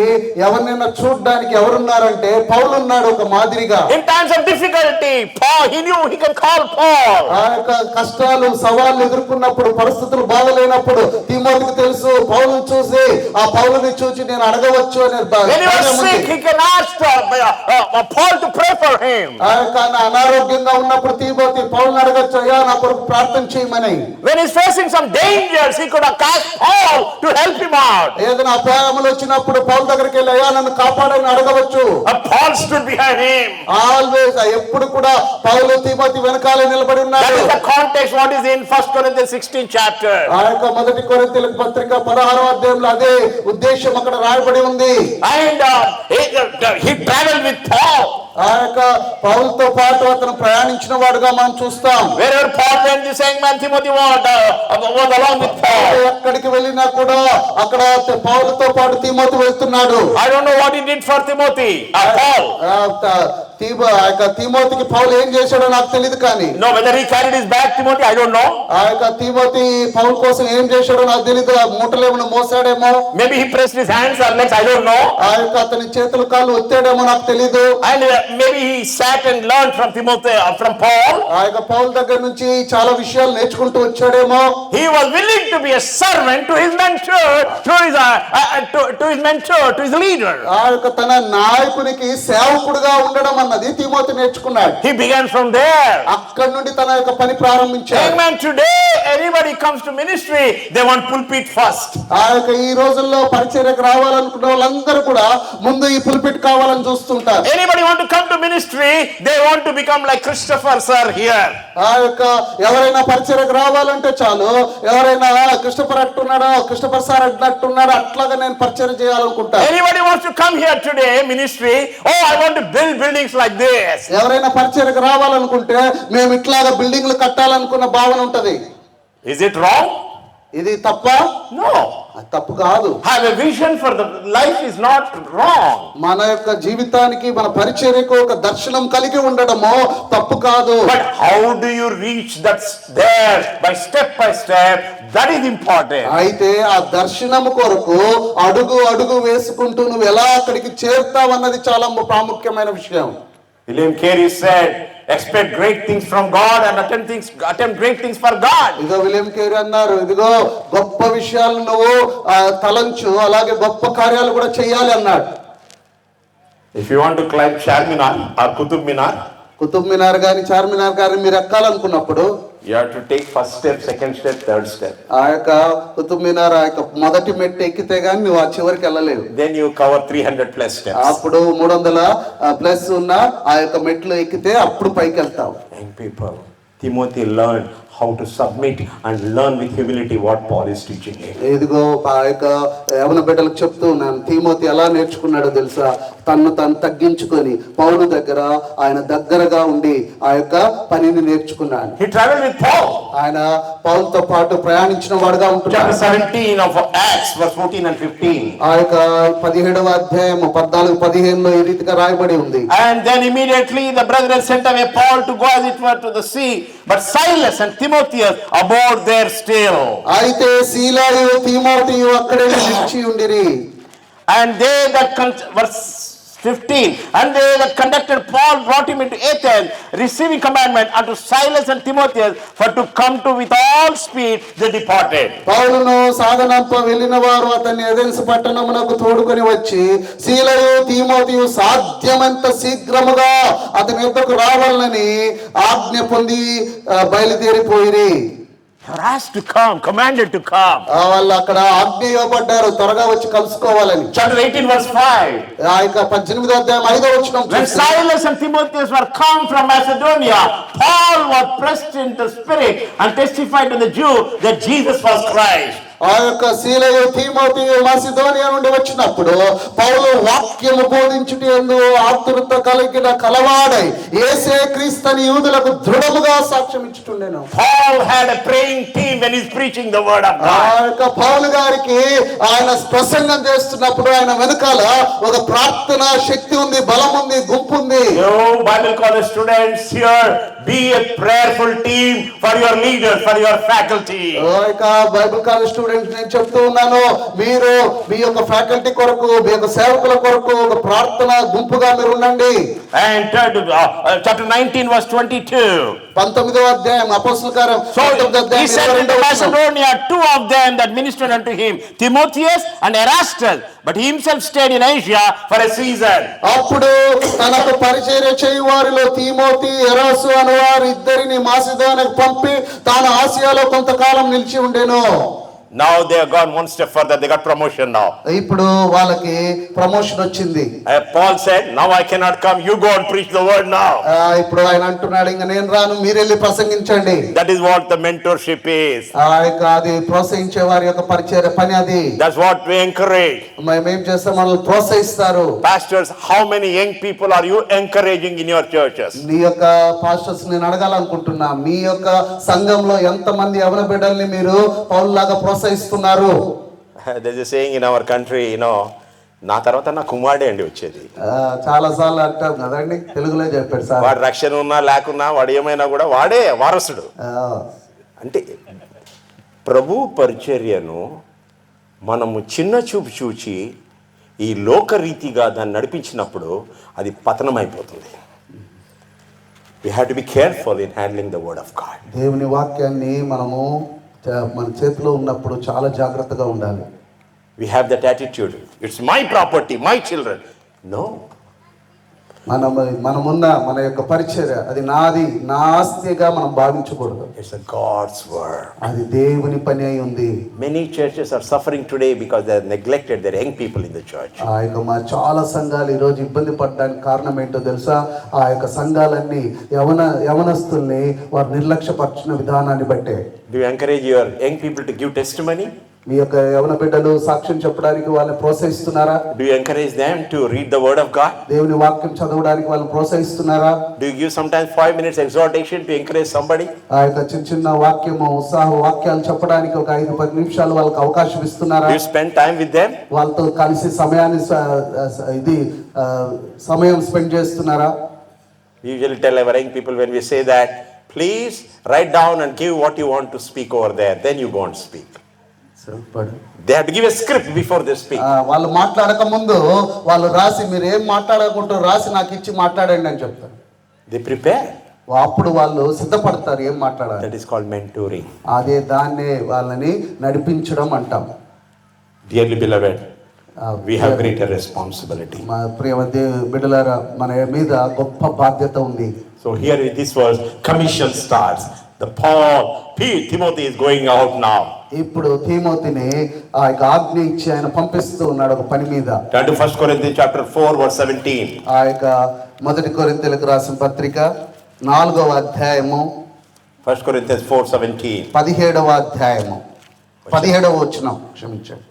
ఎవరినైనా చూడడానికి ఎవరున్నారంటే పౌలు ఉన్నాడు ఒక మాదిరిగా. In times of difficulty, Paul, he knew he can call Paul. ఆ యొక్క కష్టాలు సవాళ్ళు ఎదుర్కొన్నప్పుడు, పరిస్థితులు బాగలేనప్పుడు తిమోతికి తెలుసు, పౌలుని చూసి ఆ పౌలుని చూసి నేను అడగవచ్చు అని. When he was sick, he can ask Paul to pray for him. ఆ యొక్క అనారోగ్యంగా ఉన్నప్పుడు తిమోతి పౌలుని అడగచ్చు, అయ్యా నా కొరకు ప్రార్థన చేయమని. When he's facing some dangers, he could have asked Paul to help him out. ఏదైనా అపాయములు వచ్చినప్పుడు పౌలు దగ్గరికి వెళ్ళి, అయ్యా నన్ను కాపాడని అడగవచ్చు. Paul stood behind him. Always, ఎప్పుడు కూడా పౌలు తిమోతి వెనకాలే నిలబడి ఉన్నాడు. That is the context what is in 1 Corinthians 16 chapter. ఆ యొక్క మొదటి కొరింథీయులకు పత్రిక 16వ అధ్యాయంలో అదే ఉద్దేశం అక్కడ రాయబడి ఉంది. And he traveled with Paul. ఆ యొక్క పౌలుతో పాటు అతను ప్రయాణించిన వాడుగా మనం చూస్తాం. Wherever Paul went, the same man Timothy was along with Paul. ఎక్కడికి వెళ్ళినా కూడా అక్కడ పౌలుతో పాటు తిమోతి వెళ్తున్నాడు. I don't know what he did for Timothy, Paul. ఆ యొక్క తిమోతికి పౌలు ఏం చేశాడో నాకు తెలియదు, కానీ No, whether he carried his bag, Timothy, I don't know. ఆ యొక్క తిమోతి పౌలు కోసం ఏం చేశాడో నాకు తెలియదు. మూటలేమో మోసాడేమో, Maybe he pressed his hands or legs, I don't know. ఆ యొక్క అతని చేతులు కాళ్ళు ఒత్తాడేమో నాకు తెలియదు. And maybe he sat and learned from Timothy, from Paul. ఆ యొక్క పౌలు దగ్గర నుంచి చాలా విషయాలు నేర్చుకుంటూ వచ్చాడేమో. He was willing to be a servant to his mentor, to his mentor, to his leader. ఆ యొక్క తన నాయకునికి సేవకుడుగా ఉండడం అన్నది తిమోతి నేర్చుకున్నాడు. He began from there. అక్కడి నుండి తన యొక్క పని ప్రారంభించాడు. Amen. Today, anybody comes to ministry, they want pulpit first. ఆ యొక్క ఈ రోజుల్లో పరిచర్యకు రావాలనుకున్న వాళ్ళందరూ కూడా ముందు ఈ పుల్పిట్ కావాలని చూస్తుంటారు. Anybody want to come to ministry, they want to become like Christopher sir here. ఆ యొక్క ఎవరైనా పరిచర్యకు రావాలంటే చాలు, ఎవరైనా క్రిస్టఫర్ అట్టున్నాడో, క్రిస్టఫర్ సార్ అట్లున్నాడో అట్లాగా నేను పరిచర్య చేయాలనుకుంటా. Anybody wants to come here today ministry, oh I want to build buildings like this. ఎవరైనా పరిచర్యకు రావాలనుకుంటే మేము ఇట్లాగా బిల్డింగ్లు కట్టాలనుకున్న భావన ఉంటది. Is it wrong? ఇది తప్ప? No. తప్పు కాదు. Have a vision for the life is not wrong. మన యొక్క జీవితానికి, మన పరిచర్యకు ఒక దర్శనం కలిగి ఉండడమో తప్పు కాదు. But how do you reach that there by step? That is important. అయితే ఆ దర్శనము కొరకు అడుగు అడుగు వేసుకుంటూ నువ్వు ఎలా అక్కడికి చేరుతావన్నది చాలా ప్రాముఖ్యమైన విషయం. William Carey said, expect great things from God and attempt great things for God. ఇదిగో విలియం కేరీ అన్నారు, ఇదిగో గొప్ప విషయాలు నువ్వు తలంచు, అలాగే గొప్ప కార్యాలు కూడా చేయాలి అన్నాడు. If you want to climb Charminar or Qutub Minar, Qutub మినార్ గాని చార్మినార్ గాని మీరు ఎక్కాలనుకున్నప్పుడు You have to take first step, second step, third step. ఆ యొక్క కుతుబ్ మినార్ ఆ యొక్క మొదటి మెట్టు ఎక్కితే గానీ నువ్వు ఆ చివరికి వెళ్ళలేవు. Then you cover 300 plus steps. అప్పుడు 300 ప్లస్ ఉన్న ఆ యొక్క మెట్లు ఎక్కితే అప్పుడు పైకి వెళ్తావు. Young people, Timothy learned how to submit and learn with humility what Paul is teaching him. ఇదిగో ఆ యొక్క యవన బిడ్డలకు చెప్తూ ఉన్నాను, తిమోతి ఎలా నేర్చుకున్నాడో తెలుసా? తను తగ్గించుకొని పౌలు దగ్గర ఆయన దగ్గరగా ఉండి ఆ యొక్క పనిని నేర్చుకున్నాడు. He traveled with Paul. ఆయన పౌలుతో పాటు ప్రయాణించిన వాడుగా ఉంటున్నాడు. Chapter 17 of Acts verse 14 and 15. ఆ యొక్క 17వ అధ్యాయం 14-15లో ఈ రీతిగా రాయబడి ఉంది. And then immediately the brethren sent away Paul to go as it were to the sea, but Silas and Timotheus aboard there still. అయితే సీలాయు తిమోతియు అక్కడే నిలిచి ఉండిరి. And they that verse 15, and they that conducted Paul brought him into Athens, receiving commandment unto Silas and Timotheus for to come to with all speed they departed. పౌలును సాగనంప వెళ్ళిన వారు అతన్ని Athens పట్టణమునకు తోడుకొని వచ్చి సీలయు తిమోతియు సాధ్యమంత శీఘ్రముగా అతని యొద్దకు రావాలని ఆజ్ఞ పొంది బయలుదేరిపోయిరి. You are asked to come, commanded to come. వాళ్ళు అక్కడ ఆజ్ఞ ఇవ్వబడ్డారు త్వరగా వచ్చి కలుసుకోవాలని. Chapter 18 verse 5. ఆ యొక్క 18వ అధ్యాయం 5వ వచనం. When Silas and Timotheus were come from Macedonia, Paul was pressed in the spirit and testified to the Jew that Jesus was Christ. ఆ యొక్క సీలయు తిమోతియు మాసిదోనియా నుండి వచ్చినప్పుడు పౌలు వాక్యము బోధించుట యందు ఆతురత కలిగిన కలవాడై యేసే క్రీస్తుని యూదులకు దృఢముగా సాక్ష్యం ఇచ్చుచుండెను. Paul had a praying team when he's preaching the word of God. ఆ యొక్క పౌలు గారికి ఆయన ప్రసంగం చేస్తున్నప్పుడు ఆయన వెనకాల ఒక ప్రార్థన శక్తి ఉంది, బలం ఉంది, గుంపు ఉంది. You Bible college students here, be a prayerful team for your leaders, for your faculty. ఆ యొక్క బైబిల్ కాలేజ్ స్టూడెంట్స్ నేను చెప్తూ ఉన్నాను, మీరు మీ యొక్క ఫ్యాకల్టీ కొరకు, మీ యొక్క సేవకుల కొరకు ఒక ప్రార్థన గుంపుగా మీరు ఉండండి. And turn to chapter 19 verse 22. 19వ అధ్యాయం అపోస్తలుల కార్యం. So he sent into Macedonia 2 of them that ministered unto him, Timotheus and Erastus, but he himself stayed in Asia for a season. అప్పుడు తనకు పరిచర్య చేయు వారిలో తిమోతి ఎరాసు అనే వారు ఇద్దరిని మాసిదోనియాకు పంపి తాను ఆసియాలో కొంతకాలం నిలిచి ఉండెను. Now they have gone one step further, they got promotion now. ఇప్పుడు వాళ్ళకి ప్రమోషన్ వచ్చింది. Paul said, now I cannot come, you go and preach the word now. ఇప్పుడు ఆయన అంటున్నాడు, ఇంకా నేను రాను, మీరెళ్ళి ప్రసంగించండి. That is what the mentorship is. అది ప్రోత్సహించే వారి యొక్క పరిచర్య పని అది. That's what we encourage. మేమేం చేస్తాం, మనల్ని ప్రోత్సహిస్తారు. Pastors, how many young people are you encouraging in your churches? నీ యొక్క పాస్టర్స్ నేను అడగాలనుకుంటున్నా, మీ యొక్క సంఘంలో ఎంతమంది యవన బిడ్డల్ని మీరు పౌలులాగా ప్రోత్సహిస్తున్నారు? There's a saying in our country, నా తర్వాత నా కుమారుడే అండి వచ్చేది. చాలా సార్లు అంటాం కదండి, తెలుగులో చెప్పాడు సార్. వాడు రక్షణ ఉన్నా లేకున్నా వాడు ఏమైనా కూడా వాడే వారసుడు. అంటే ప్రభు పరిచర్యను మనము చిన్న చూపు చూచి ఈ లోకరీతిగా దాన్ని నడిపించినప్పుడు అది పతనం అయిపోతుంది. We have to be careful in handling the word of God. దేవుని వాక్యాన్ని మనము మన చేతిలో ఉన్నప్పుడు చాలా జాగ్రత్తగా ఉండాలి. We have that attitude. It's my property, my children. No. మనమున్న మన యొక్క పరిచర్య అది నాది, నా ఆస్తిగా మనం భావించకూడదు. It's a God's word. అది దేవుని పని అయి ఉంది. Many churches are suffering today because they have neglected their young people in the church. ఆ యొక్క చాలా సంఘాలు ఈ రోజు ఇబ్బంది పడడానికి కారణం ఏంటో తెలుసా? ఆ యొక్క సంఘాలన్నీ యవనస్తుల్ని వారు నిర్లక్ష్యపరిచిన విధానాన్ని బట్టే. Do you encourage your young people to give testimony? మీ యొక్క యవన బిడ్డలు సాక్ష్యం చెప్పడానికి వాళ్ళని ప్రోత్సహిస్తున్నారా? Do you encourage them to read the word of God? దేవుని వాక్యం చదవడానికి వాళ్ళని ప్రోత్సహిస్తున్నారా? Do you give sometimes 5 minutes exhortation to encourage somebody? ఆ యొక్క చిన్న వాక్యము ఉత్సాహ వాక్యాలు చెప్పడానికి ఒక 5-10 నిమిషాలు వాళ్ళకి అవకాశం ఇస్తున్నారా? Do you spend time with them? వాళ్ళతో కలిసి సమయం స్పెండ్ చేస్తున్నారా? We usually tell our young people when we say that, please write down and give what you want to speak over there, then you go and speak. They have to give a script before they speak. వాళ్ళు మాట్లాడక ముందు వాళ్ళు రాసి, మీరు ఏం మాట్లాడకుంటారు రాసి నాకు ఇచ్చి మాట్లాడండి అని చెప్తారు. They prepare. అప్పుడు వాళ్ళు సిద్ధపడతారు ఏం మాట్లాడాలి. That is called mentoring. అదే దాన్నే వాళ్ళని నడిపించడం అంటాం. Dearly beloved, we have greater responsibility. మా ప్రియ బిడ్డలారా, మన మీద గొప్ప బాధ్యత ఉంది. So here in this verse, commission starts. Timothy is going out now. ఇప్పుడు తీమోతిని ఆ యొక్క ఆజ్ఞ ఇచ్చి ఆయన పంపిస్తూ ఉన్నాడు ఒక పని మీద. Turn to 1 Corinthians chapter 4 verse 17. ఆ యొక్క 1 కొరింథీయులకు రాసిన పత్రిక 4వ అధ్యాయము 1 Corinthians 4:17. 17వ అధ్యాయము 17వ వచనం, క్షమించండి.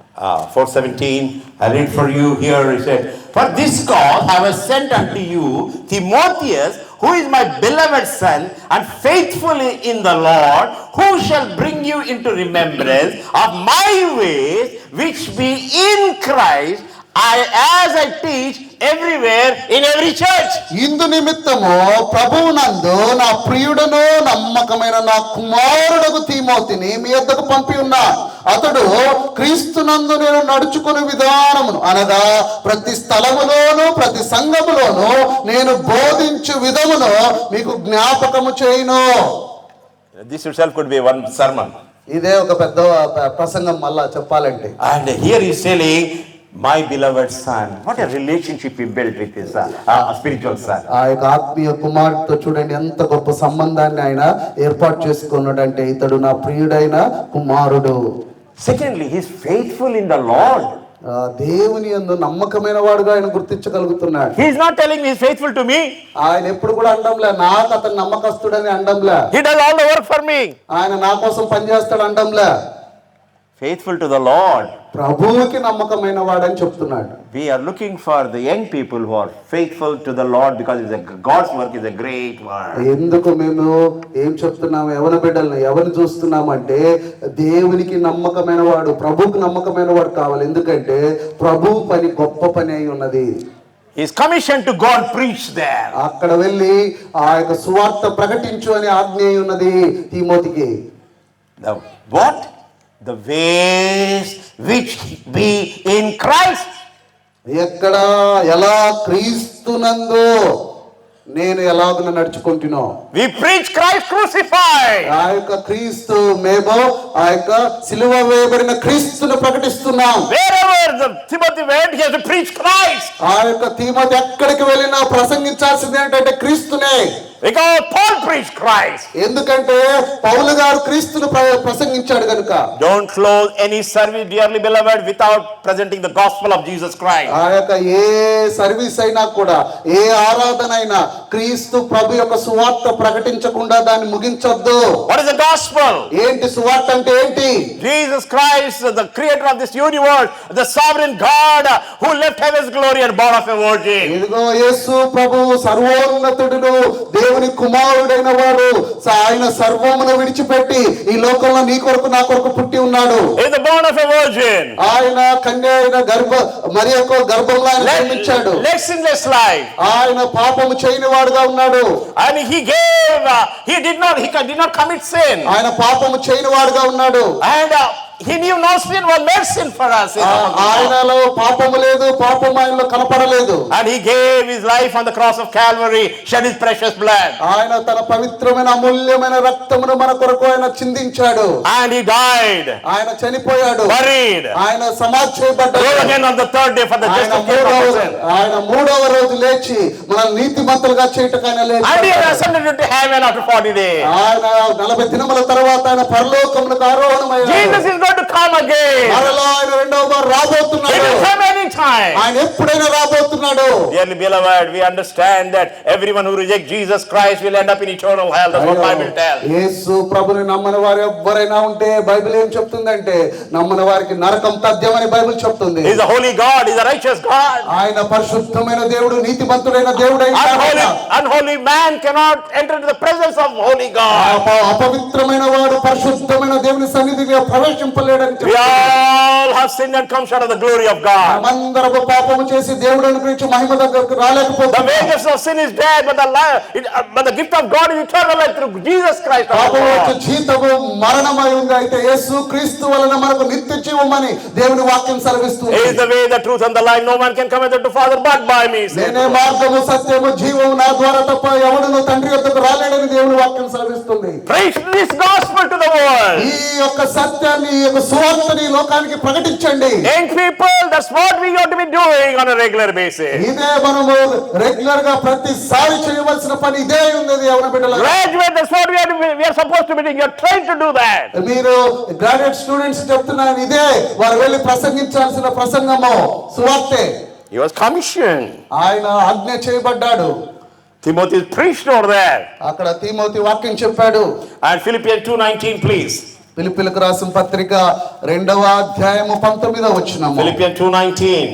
4:17. I read for you here. He said, "For this cause I was sent unto you Timotheus, who is my beloved son and faithful in the Lord, who shall bring you into remembrance of my ways, which be in Christ, as I teach everywhere in every church." ఇందు నిమిత్తము ప్రభువునందు నా ప్రియుడను నమ్మకమైన నా కుమారుడకు తీమోతిని మీ యొద్దకు పంపి ఉన్నా. అతడు క్రీస్తునందు నేను నడుచుకునే విధానమును అనగా ప్రతి స్థలములోను ప్రతి సంఘములోను నేను బోధించు విధమును మీకు జ్ఞాపకము చేయును. This itself could be one sermon. ఇదే ఒక పెద్ద ప్రసంగం మళ్ళా చెప్పాలంటే. And here he is telling, my beloved son. What a relationship he built with his spiritual son. ఆ యొక్క ఆత్మీయ కుమారుడితో చూడండి ఎంత గొప్ప సంబంధాన్ని ఆయన ఏర్పాటు చేసుకున్నాడంటే, ఇతడు నా ప్రియుడైన కుమారుడు. Secondly, he is faithful in the Lord. దేవుని యందు నమ్మకమైన వాడుగా ఆయన గుర్తించగలుగుతున్నాడు. He is not telling me he is faithful to me. ఆయన ఎప్పుడు కూడా అండంలే నాకు అతను నమ్మకస్తుడని అండంలే. He does all the work for me. ఆయన నా కోసం పనిచేస్తాడు అండంలే. Faithful to the Lord. ప్రభువుకి నమ్మకమైన వాడని చెప్తున్నాడు. We are looking for the young people who are faithful to the Lord, because God's work is a great work. ఎందుకు మేము ఏం చెప్తున్నాము, యవన బిడ్డలను ఎవరిని చూస్తున్నామంటే దేవునికి నమ్మకమైన వాడు, ప్రభువుకి నమ్మకమైన వాడు కావాలి. ఎందుకంటే ప్రభు పని గొప్ప పని అయి ఉన్నది. He is commissioned to go and preach there. అక్కడ వెళ్ళి ఆ యొక్క సువార్త ప్రకటించు అని ఆజ్ఞ అయి ఉన్నది తీమోతికి. What? The ways which be in Christ. ఎక్కడ ఎలా క్రీస్తునందు నేను ఎలాగున నడుచుకుంటున్నా. We preach Christ crucified. ఆ యొక్క క్రీస్తు మేము ఆ యొక్క సిలువ వేయబడిన క్రీస్తును ప్రకటిస్తున్నాం. Wherever Timothy went, he has to preach Christ. ఆ యొక్క తీమోతి ఎక్కడికి వెళ్ళినా ప్రసంగించాల్సింది ఏంటంటే క్రీస్తునే. Because Paul preached Christ. ఎందుకంటే పౌలు గారు క్రీస్తును ప్రసంగించాడు కనుక. Don't close any service, dearly beloved, without presenting the gospel of Jesus Christ. ఆ యొక్క ఏ సర్వీస్ అయినా కూడా, ఏ ఆరాధన అయినా క్రీస్తు ప్రభు యొక్క సువార్త ప్రకటించకుండా దాన్ని ముగించొద్దు. What is the gospel? ఏంటి సువార్త అంటే ఏంటి? Jesus Christ, the creator of this universe, the sovereign God who left heaven's glory and born of a virgin. ఇదిగో యేసు ప్రభు సర్వోన్నతుడు, దేవుని కుమారుడైన వాడు, ఆయన సర్వమును విడిచిపెట్టి ఈ లోకంలో నీ కొరకు నా కొరకు పుట్టి ఉన్నాడు. He is the born of a virgin. ఆయన కన్య అయిన మరి యొక్క గర్భంలో ఆయన జన్మించాడు. Led sinless life. ఆయన పాపము చేయని వాడుగా ఉన్నాడు. And he did not commit sin. ఆయన పాపము చేయని వాడుగా ఉన్నాడు. And he knew no sin was made sin for us. ఆయనలో పాపము లేదు, పాపం ఆయనలో కనపడలేదు. And he gave his life on the cross of Calvary, shed his precious blood. ఆయన తన పవిత్రమైన అమూల్యమైన రక్తమును మన కొరకు ఆయన చిందించాడు. And he died. ఆయన చనిపోయాడు. Buried. ఆయన సమాధి చేయబడ్డాడు. Rose again on the third day for the justification of sin. ఆయన మూడవ రోజు లేచి మన నీతిమంతులుగా చేయటకు ఆయన And he లేచాడు. ascended into heaven after 40 days. ఆయన 40 దినముల తర్వాత ఆయన పరలోకమునకు ఆరోహణమయ్యాడు. Jesus is going to come again. మరలా ఆయన రెండవ మారు He రాబోతున్నాడు. will come anytime. ఆయన ఎప్పుడైనా రాబోతున్నాడు. Dearly beloved, we understand that everyone who rejects Jesus Christ will end up in eternal hell. That's what Bible tells. యేసు ప్రభుని నమ్మని వారు ఎవ్వరైనా ఉంటే బైబిల్ ఏం చెప్తుందంటే నమ్మని వారికి నరకం తథ్యమని బైబిల్ చెప్తుంది. He is a holy God. He is a righteous God. ఆయన పరిశుద్ధమైన దేవుడు, నీతిమంతుడైన దేవుడు. Unholy man cannot enter into the presence of holy God. అపవిత్రమైన వాడు పరిశుద్ధమైన దేవుని సన్నిధిని ప్రవేశింపలేడని We all have sinned and come short of the glory of God. మనమందరము పాపము చేసి దేవుడిని గురించి మహిమ దగ్గరకు The రాలేకపోతున్నాం. wages of sin is death, but the gift of God is eternal life through Jesus Christ our పాపం యొక్క Lord. జీతము మరణమై ఉంది, అయితే యేసు క్రీస్తు వలన మనకు నిత్య జీవమని దేవుని వాక్యం సెలవిస్తుంది. He is the way, the truth and the life. No man can come unto the Father but by me. నేనే మార్గము సత్యము జీవము, నా ద్వారా తప్ప ఎవడును తండ్రి యొద్దకు రాలేడని దేవుని వాక్యం సెలవిస్తుంది. Preach this gospel to the world. ఈ యొక్క సత్యాన్ని, ఈ యొక్క సువార్తని లోకానికి ప్రకటించండి. Young people, that's what we ought to be doing on a regular basis. ఇదే మనము రెగ్యులర్ గా ప్రతిసారి చేయవలసిన పని ఇదే ఉన్నది యవన బిడ్డలారా. Graduate, that's what we are supposed to be doing. You're trying to do that. మీరు గ్రాడ్యుయేట్ స్టూడెంట్స్ చెప్తున్నారు ఇదే వారు వెళ్ళి ప్రసంగించాల్సిన ప్రసంగము సువార్తే. He was commissioned. ఆయన ఆజ్ఞ చేయబడ్డాడు. Timothy preached over there. అక్కడ తిమోతి వాక్యం చెప్పాడు. And Philippians 2:19, please. ఫిలిప్పీలకు రాసిన పత్రిక 2వ అధ్యాయము 19వ వచనము. Philippians 2:19.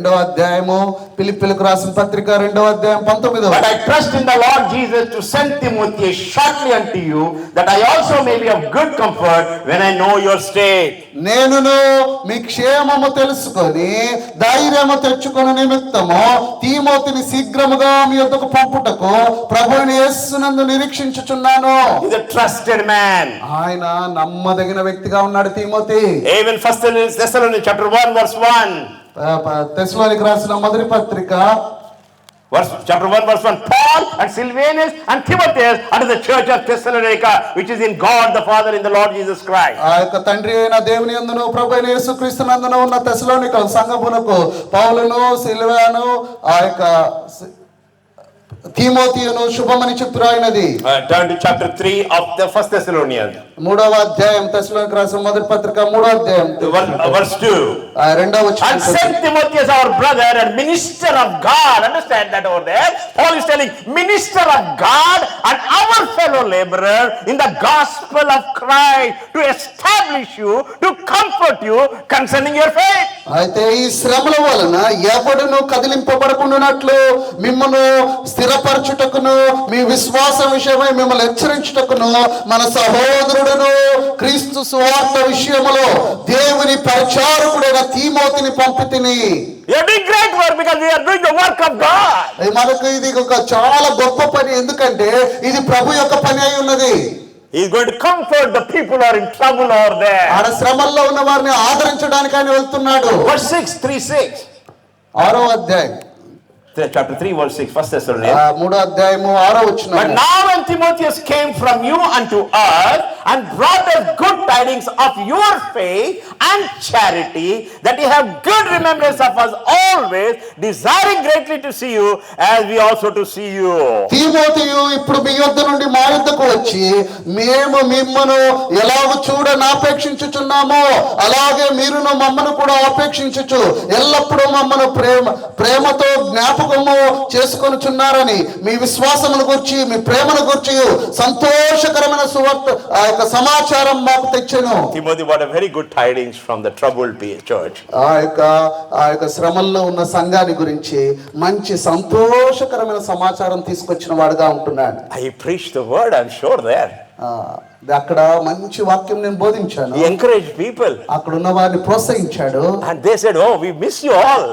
2వ అధ్యాయము ఫిలిప్పీలకు రాసిన పత్రిక 2వ అధ్యాయం 19వ. But I trust in the Lord Jesus to send Timothy shortly unto you, that I also may be of good comfort when I know your state. నేనును మీ క్షేమము తెలుసుకొని ధైర్యము తెచ్చుకుని నిమిత్తము తిమోతిని శీఘ్రముగా మీ యొద్దకు పంపుటకు ప్రభువుని యేసునందు నిరీక్షించుచున్నాను. He's a trusted man. ఆయన నమ్మదగిన వ్యక్తిగా ఉన్నాడు Timothy. Even First Thessalonians chapter 1 verse 1. తెస్సలోనికీయులకు రాసిన మొదటి పత్రిక Chapter 1 verse 1. Paul and Silvanus and Timotheus unto the church of Thessalonica, which is in God the Father in the Lord Jesus Christ. ఆ యొక్క తండ్రి అయిన దేవుని యందును ప్రభు అయిన యేసుక్రీస్తునందును ఉన్న తెస్సలోనిక సంఘమునకు పౌలును సిల్వాను ఆ యొక్క తిమోతియును శుభమని చెప్పురాయినది. Turn to chapter 3 of the First Thessalonians. 3వ అధ్యాయం తెస్సలోనికీయులకు రాసిన మొదటి పత్రిక 3వ అధ్యాయం verse 2. 2వ వచనం. And send Timothy as our brother and minister of God. Understand that over there. Paul is telling minister of God and our fellow laborer in the gospel of Christ, to establish you, to comfort you concerning your faith. అయితే ఈ శ్రమల వలన ఎవడును కదిలింపబడకుండానట్లు మిమ్మల్ని స్థిరపరచుటకును మీ విశ్వాసం విషయమై మిమ్మల్ని హెచ్చరించుటకును మన సహోదరుడును క్రీస్తు సువార్త విషయములో దేవుని పరిచారకుడైన తిమోతిని పంపితిని. You are doing great work because we are doing the work of God. మనకు ఇది ఒక చాలా గొప్ప పని, ఎందుకంటే ఇది ప్రభు యొక్క పని అయి ఉన్నది. He is going to comfort the people who are in trouble over there. ఆడ శ్రమల్లో ఉన్న వారిని ఆదరించడానికి ఆయన వెళ్తున్నాడు. Verse 6, 3:6. 6వ అధ్యాయం Chapter 3 verse 6, First Thessalonians. 3వ అధ్యాయము 6వ వచనం. But now when Timotheus came from you unto us and brought us good tidings of your faith and charity, that ye have good remembrance of us always, desiring greatly to see you, as we also to see you. తిమోతియు ఇప్పుడు మీ యొద్ద నుండి మా యొద్దకు వచ్చి మేము మిమ్మను ఎలాగో చూడనాపేక్షించుచున్నామో అలాగే మీరును మమ్మను కూడా ఆపేక్షించుచు ఎల్లప్పుడూ మమ్మను ప్రేమతో జ్ఞాపకము చేసుకొనుచున్నారని మీ విశ్వాసమును గురించి మీ ప్రేమను గురించి సంతోషకరమైన సువార్త ఆ యొక్క సమాచారం మాకు తెచ్చెను. Timothy got a very good tidings from the troubled church. ఆ యొక్క శ్రమల్లో ఉన్న సంఘాన్ని గురించి మంచి సంతోషకరమైన సమాచారం తీసుకొచ్చిన వాడుగా ఉంటున్నాడు. He preached the word, I'm sure there. అక్కడ మంచి వాక్యం నేను బోధించాను. He encouraged people. అక్కడ ఉన్న వారిని ప్రోత్సహించాడు. And they said, oh, we miss you all.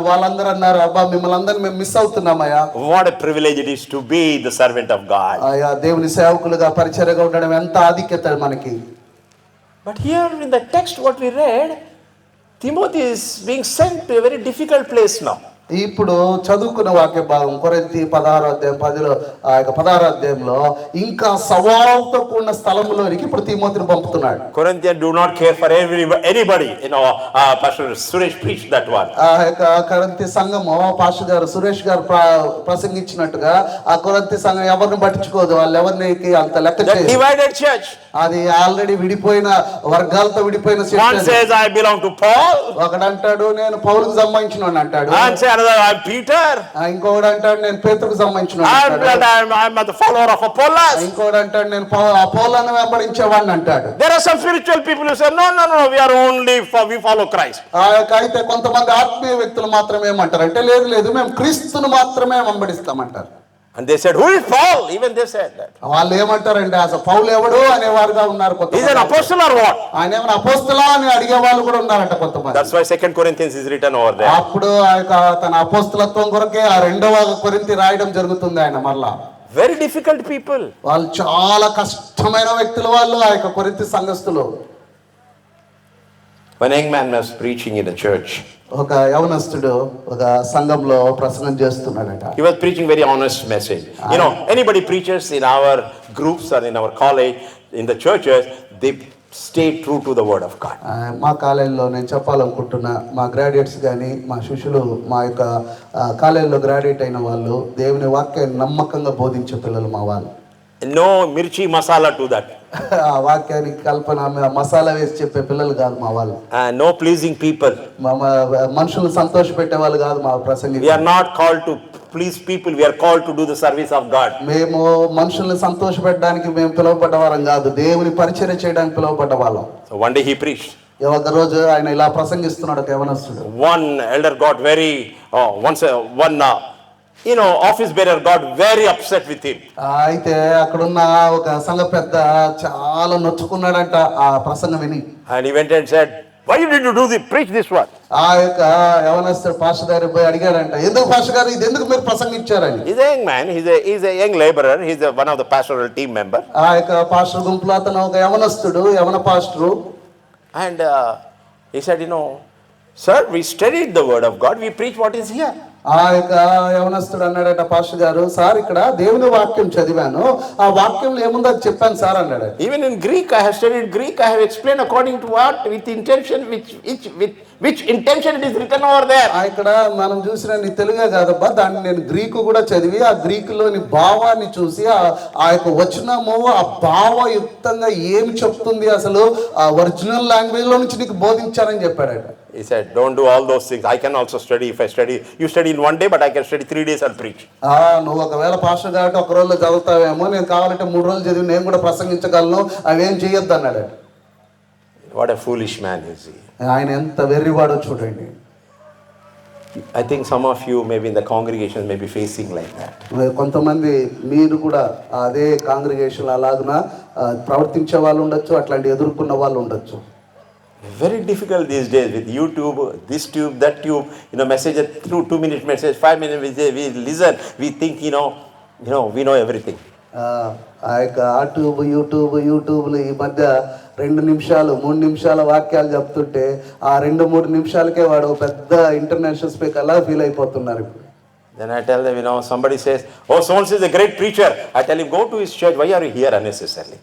వాళ్ళందరూ అన్నారు, అబ్బా మిమ్మల్ని అందరిని మేము miss అవుతున్నామయ్యా. What a privilege it is to be the servant of God. అయ్యా దేవుని సేవకులుగా పరిచర్యగా ఉండడం ఎంత ఆధిక్యత మనకి. But here in the text what we read, Timothy is being sent to a very difficult place now. ఇప్పుడు చదువుకున్న వాక్య భాగం కొరింథీ 16వ అధ్యాయం 10లో ఆ యొక్క 16వ అధ్యాయంలో ఇంకా సవాలుతో కూడిన స్థలంలోనికి ఇప్పుడు తిమోతిని పంపుతున్నాడు. Corinthians do not care for anybody. Pastor Suresh preached that one. ఆ యొక్క కొరింథీ సంఘము పాస్టర్ గారు సురేష్ గారు ప్రసంగించినట్టుగా ఆ కొరింథీ సంఘం ఎవరిని పట్టించుకోదు, వాళ్ళు ఎవరికి అంత లెక్క చేయదు. Divided church. అది ఆల్రెడీ విడిపోయిన వర్గాలతో విడిపోయిన One says I belong to Paul. ఒకడంటాడు నేను పౌలుకు సంబంధించినోడు అంటాడు. I'm Peter. ఇంకొకడు అంటాడు నేను పేతురుకు సంబంధించిన. I'm the follower of Apollos. ఇంకొకడు అంటాడు నేను అపోలోను వెంబడించేవాడిని అంటాడు. There are some spiritual people who say no, we are only we follow Christ. అయితే కొంతమంది ఆత్మీయ వ్యక్తులు మాత్రమే ఏమంటారు అంటే లేదు మేము క్రీస్తును మాత్రమే వెంబడిస్తామంటారు. And they said, who is Paul? Even they said that. వాళ్ళు ఏమంటారంటే అసలు పౌలు ఎవడు అనేవారుగా ఉన్నారు కొంతమంది. He's an apostle or what? ఆయన ఏమైనా అపోస్తలా అని అడిగే వాళ్ళు కూడా ఉన్నారంట కొంతమంది. That's why 2 Corinthians is written over there. అప్పుడు ఆ యొక్క తన అపోస్తలత్వం కొరకే ఆ 2వ కొరింథీ రాయడం జరుగుతుంది ఆయన మరలా. Very difficult people. వాళ్ళు చాలా కష్టమైన వ్యక్తులు వాళ్ళు ఆ యొక్క కొరింథీ సంఘస్థులు. One young man was preaching in a church. ఒక యవనస్తుడు ఒక సంఘంలో ప్రసంగం చేస్తున్నాడట. He was preaching very honest message. Anybody preaches in our groups or in our college, in the churches, stay true to the word of God. మా కాలేజీలో నేను చెప్పాలనుకుంటున్నా మా graduates కానీ మా శిష్యులు మా యొక్క కాలేజీలో గ్రాడ్యుయేట్ అయిన వాళ్ళు దేవుని వాక్యాన్ని నమ్మకంగా బోధించే పిల్లలు మా వాళ్ళు. No mirchi masala to that. ఆ వాక్యానికి కల్పన మసాలా వేసి చెప్పే పిల్లలు కాదు మా వాళ్ళు. No pleasing people. మనుషులు సంతోష పెట్టే వాళ్ళు కాదు మా ప్రసంగి. We are not called to please people, we are called to do the service of God. మేము మనుషుల్ని సంతోష పెట్టడానికి మేము పిలువబడ్డ వారం కాదు, దేవుని పరిచర్య చేయడానికి పిలువబడ్డ వాళ్ళం. So one day he preached. ఒక రోజు ఆయన ఇలా ప్రసంగిస్తున్నాడు ఒక యవనస్తుడు. One elder got very office bearer got very upset with him. అయితే అక్కడున్న ఒక సంఘ పెద్ద చాలా నొచ్చుకున్నాడంట ఆ ప్రసంగం విని. And he went and said, why did you preach this one? ఆ యొక్క యవనస్తుడు పాస్టర్ గారికి పోయి అడిగాడంట, ఎందుకు పాస్టర్ గారు ఇది ఎందుకు మీరు ప్రసంగించారని. He's a young man, he's a young laborer, he's one of the pastoral team member. ఆ యొక్క పాస్టర్ గుంపులో అతను ఒక యవనస్తుడు, యవన pastor. And he said, sir, we studied the word of God, we preach what is here. ఆ యొక్క యవనస్తుడు అన్నాడట, పాస్టర్ గారు సార్ ఇక్కడ దేవుని వాక్యం చదివాను, ఆ వాక్యంలో ఏముందో అది చెప్పాను సార్ అన్నాడు. Even in Greek, I have studied Greek, I have explained according to what, with intention, which intention it is written over there. ఇక్కడ మనం చూసిన నీ తెలుగే కాదబ్బా, దాన్ని నేను గ్రీకు కూడా చదివి ఆ గ్రీకులోని భావాన్ని చూసి ఆ యొక్క వచనము ఆ భావయుక్తంగా ఏమి చెప్తుంది అసలు ఆ ఒరిజినల్ లాంగ్వేజ్ లో నుంచి నీకు బోధించానని చెప్పాడట. He said, don't do all those things. I can also study. If I study, you study in one day, but I can study 3 days and preach. నువ్వు ఒకవేళ పాస్టర్ కాబట్టి ఒక రోజులో చదువుతావేమో, నేను కావాలంటే 3 రోజులు చదివి నేను కూడా ప్రసంగించగలను, అవేం చేయొద్దు అన్నాడు. What a foolish man is he. ఆయన ఎంత వెర్రివాడో చూడండి. I think some of you maybe in the congregation may be facing like that. కొంతమంది మీరు కూడా అదే కాంగ్రిగేషన్ అలాగున ప్రవర్తించే వాళ్ళు ఉండొచ్చు, అట్లాంటి ఎదుర్కొన్న వాళ్ళు ఉండొచ్చు. Very difficult these days with YouTube, this tube, that tube, message, 2-minute message, 5-minute message, we listen, we think, we know everything. ఆ యొక్క యూట్యూబ్లు ఈ మధ్య 2 నిమిషాలు 3 నిమిషాల వాక్యాలు చెప్తుంటే ఆ 2-3 నిమిషాలకే వాడు పెద్ద ఇంటర్నేషనల్ స్పీకర్ లా ఫీల్ అయిపోతున్నారు ఇప్పుడు. Then I tell them, somebody says, oh, so-and-so is a great preacher. I tell him, go to his church. Why are you here unnecessarily?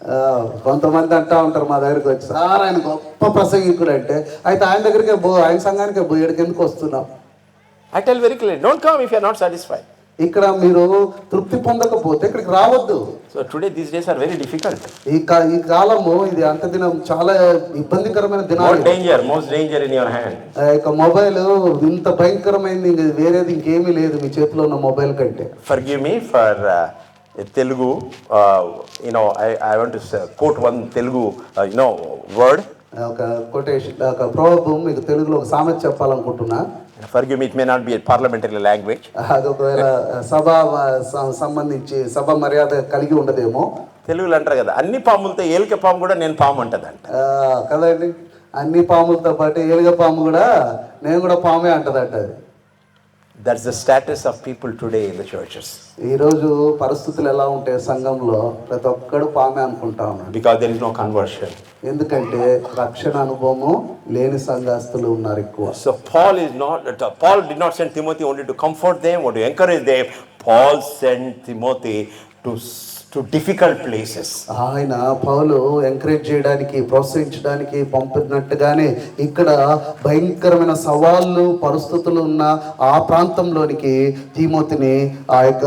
కొంతమంది అంటా ఉంటారు మా దగ్గరికి వచ్చి, సార్ ఆయన గొప్ప ప్రసంగికుడు అంటే, అయితే ఆయన దగ్గరికి ఆయన సంఘానికి పోయేడికి ఎందుకు వస్తున్నాం. I tell very clearly, don't come if you are not satisfied. ఇక్కడ మీరు తృప్తి పొందకపోతే ఇక్కడికి రావద్దు. So today these days are very difficult. ఈ కాలము ఇది అంత దినం చాలా ఇబ్బందికరమైన దినాలు. Most danger in your hand. ఇక మొబైల్ ఇంత భయంకరమైంది, వేరేది ఇంకేమీ లేదు మీ చేతిలో ఉన్న మొబైల్ కంటే. Forgive me for Telugu. I want to quote one Telugu word. ఒక కొటేషన్, ఒక ప్రోవర్బ్ మీకు తెలుగులో ఒక సామెత చెప్పాలనుకుంటున్నా. Forgive me, it may not be a parliamentary language. అది ఒకవేళ సభ సంబంధించి సభ మర్యాద కలిగి ఉండదేమో. తెలుగులో అంటారు కదా, అన్ని పాములతో ఏలిక పాము కూడా నేను పాము అంటదంట కదండి. అన్ని పాములతో పాటు ఏలిక పాము కూడా నేను కూడా పామే అంటదంట. అది That's the status of people today in the churches. ఈ రోజు పరిస్థితులు ఎలా ఉంటాయి సంఘంలో, ప్రతి ఒక్కడు పామే అనుకుంటా ఉన్నాడు. Because there is no conversion. ఎందుకంటే రక్షణ అనుభవము లేని సంఘస్థులు ఉన్నారు ఎక్కువ. So Paul did not send Timothy only to comfort them or to encourage them. Paul sent Timothy to difficult places. ఆయన పౌలు ఎంకరేజ్ చేయడానికి ప్రోత్సహించడానికి పంపినట్టుగానే ఇక్కడ భయంకరమైన సవాళ్ళు పరిస్థితులు ఉన్న ఆ ప్రాంతంలోనికి తిమోతిని ఆ యొక్క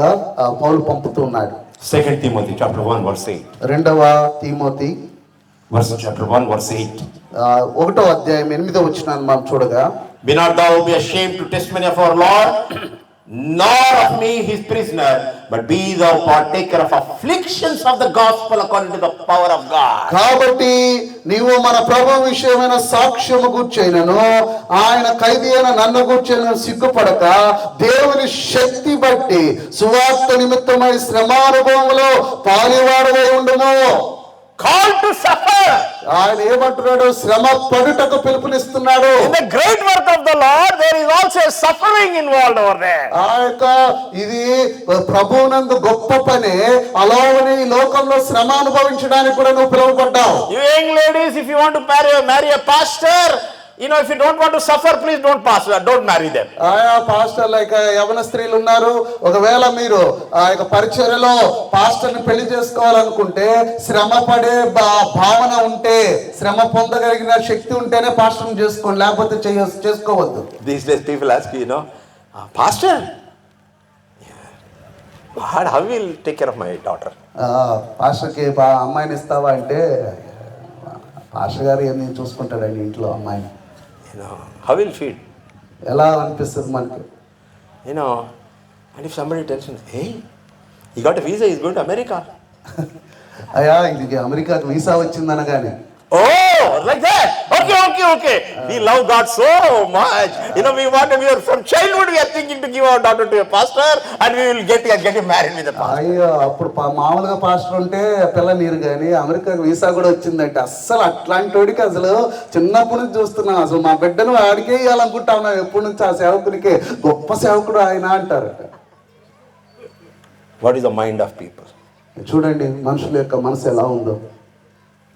పౌలు పంపుతున్నాడు. 2 Timothy chapter 1 verse 8. 2వ తిమోతి chapter 1 verse 8. 1వ అధ్యాయం 8వ వచనాన్ని మనం చూడగా, be not thou be ashamed to testimony of our Lord, nor of me his prisoner, but be thou partaker of afflictions of the gospel according to the power of God. కాబట్టి నీవు మన ప్రభు విషయమైన సాక్ష్యము గూర్చైనను ఆయన ఖైదీ అయిన నన్ను గూర్చైన సిగ్గుపడక దేవుని శక్తి బట్టి సువార్త నిమిత్తమై శ్రమానుభవములో పాలివాడవై ఉండుము. Called to suffer. ఆయన ఏమంటున్నాడు, శ్రమ పడుటకు పిలుపునిస్తున్నాడు. In the great work of the Lord there is also a suffering involved over there. ఆ యొక్క ఇది ప్రభువునందు గొప్ప పని, అలాగనే ఈ లోకంలో శ్రమ అనుభవించడానికి కూడా నువ్వు పిలువబడ్డావు. You young ladies, if you want to marry a pastor, if you don't want to suffer, please don't marry them. ఆయా పాస్టర్ లైక్ యవన స్త్రీలు ఉన్నారు. ఒకవేళ మీరు ఆ యొక్క పరిచర్యలో పాస్టర్ని పెళ్లి చేసుకోవాలనుకుంటే శ్రమ పడే భావన ఉంటే, శ్రమ పొందగలిగిన శక్తి ఉంటేనే పాస్టర్ని చేసుకోండి, లేకపోతే చేసుకోవద్దు. These days people ask, pastor, how will take care of my daughter? పాస్టర్కి అమ్మాయిని ఇస్తావా అంటే, పాస్టర్ గారు ఏం చూసుకుంటాడండి ఇంట్లో అమ్మాయిని. How will feed? ఎలా అనిపిస్తుంది మనకి? And if somebody tells me, hey, he got a visa, he's going to America. అయ్యా ఇది అమెరికాకు visa వచ్చిందనగానే, oh, like that. Okay. We love God so much. We are from childhood, we are thinking to give our daughter to a pastor, and we will get married with a pastor. అయ్యో అప్పుడు మామూలుగా pastor ఉంటే పిల్ల నీరు, కానీ అమెరికాకు visa కూడా వచ్చిందంటే అస్సలు అట్లాంటి వాడికి అసలు చిన్నప్పటి నుంచి చూస్తున్నాం, అసలు మా బిడ్డను ఆడికే ఇవ్వాలనుకుంటా ఉన్నాం ఎప్పటి నుంచి. ఆ సేవకునికి గొప్ప సేవకుడు ఆయన అంటారు. What is the mind of people? చూడండి మనుషుల యొక్క మనసు ఎలా ఉందో.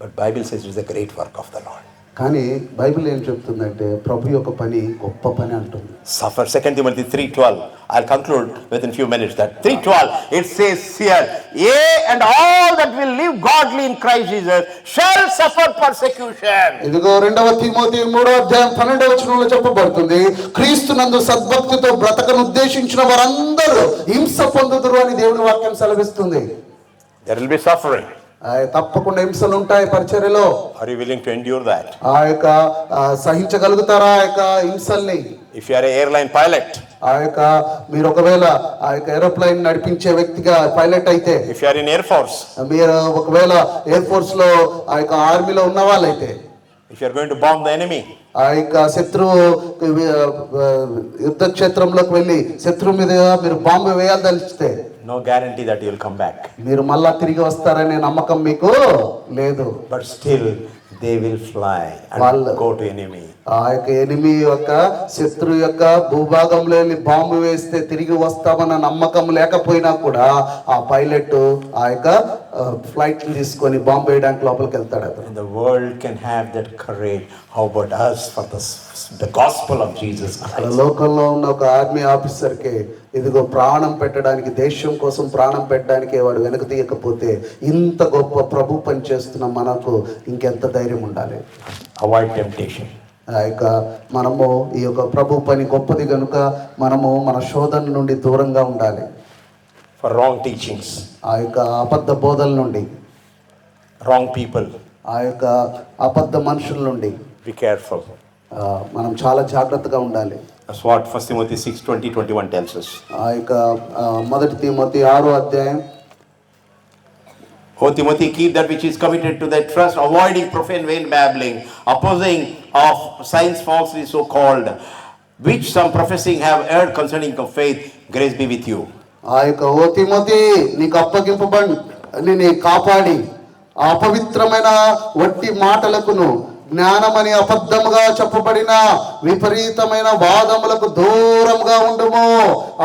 But Bible says it is a great work of the Lord. కానీ బైబిల్ ఏం చెప్తుందంటే ప్రభు యొక్క పని గొప్ప పని అంటుంది. Suffer. 2 Timothy 3:12. I'll conclude within few minutes that 3:12 it says here, yea, and all that will live godly in Christ Jesus shall suffer persecution. ఇదిగో 2 Timothy 3:12 చెప్పబడుతుంది, క్రీస్తునందు సద్భక్తితో బ్రతకను ఉద్దేశించిన వారందరూ హింస పొందుదురు అని దేవుని వాక్యం సెలవిస్తుంది. There will be suffering. తప్పకుండా హింసలు ఉంటాయి పరిచర్యలో. Are you willing to endure that? ఆ యొక్క సహించగలుగుతారా ఆ యొక్క హింసల్ని? If you are an airline pilot, ఆ యొక్క మీరు ఒకవేళ ఆ యొక్క ఏరోప్లేన్ నడిపించే వ్యక్తిగా పైలట్ అయితే, if you are in Air Force, మీరు ఒకవేళ ఎయిర్ ఫోర్స్ లో ఆ యొక్క ఆర్మీలో ఉన్న వాళ్ళైతే, if you are going to bomb the enemy, ఆ యొక్క శత్రువు యుద్ధ క్షేత్రంలోకి వెళ్ళి శత్రువు మీద మీరు bomb వేయాలదలిస్తే, no guarantee that you will come back. మీరు మళ్ళా తిరిగి వస్తారనే నమ్మకం మీకు లేదు. But still they will fly and go to enemy. ఆ యొక్క ఎనిమి యొక్క శత్రు యొక్క భూభాగంలో వెళ్ళి బాంబు వేస్తే తిరిగి వస్తామన్న నమ్మకం లేకపోయినా కూడా ఆ పైలట్ ఆ యొక్క ఫ్లైట్ తీసుకొని బాంబు వేయడానికి లోపలికి వెళ్తాడు. And the world can have that courage. How about us for the gospel of Jesus Christ? లోకంలో ఉన్న ఒక ఆర్మీ ఆఫీసర్కి ఇదిగో ప్రాణం పెట్టడానికి, దేశం కోసం ప్రాణం పెట్టడానికి వాడు వెనక తీయకపోతే ఇంత గొప్ప ప్రభు పని చేస్తున్న మనకు ఇంకెంత ధైర్యం ఉండాలి. Avoid temptation. ఆ యొక్క మనము ఈ యొక్క ప్రభు పని గొప్పది కనుక మనము మన శోధన నుండి దూరంగా ఉండాలి. For wrong teachings, ఆ యొక్క అబద్ధ బోధల నుండి, wrong people, ఆ యొక్క అబద్ధ మనుషుల నుండి be careful. మనం చాలా జాగ్రత్తగా ఉండాలి. That's what 1 Timothy 6:20-21 tells us. ఆ యొక్క 1 Timothy 6 O Timothy, keep that which is committed to thy trust, avoiding profane vain babbling, opposing of signs falsely so called, which some professing have erred concerning of faith. Grace be with you. ఆ యొక్క ఓ Timothy, నీకు అప్పగింపబడి కాపాడి అపవిత్రమైన వట్టి మాటలకును జ్ఞానమని అబద్ధముగా చెప్పబడిన విపరీతమైన వాదములకు దూరంగా ఉండుము.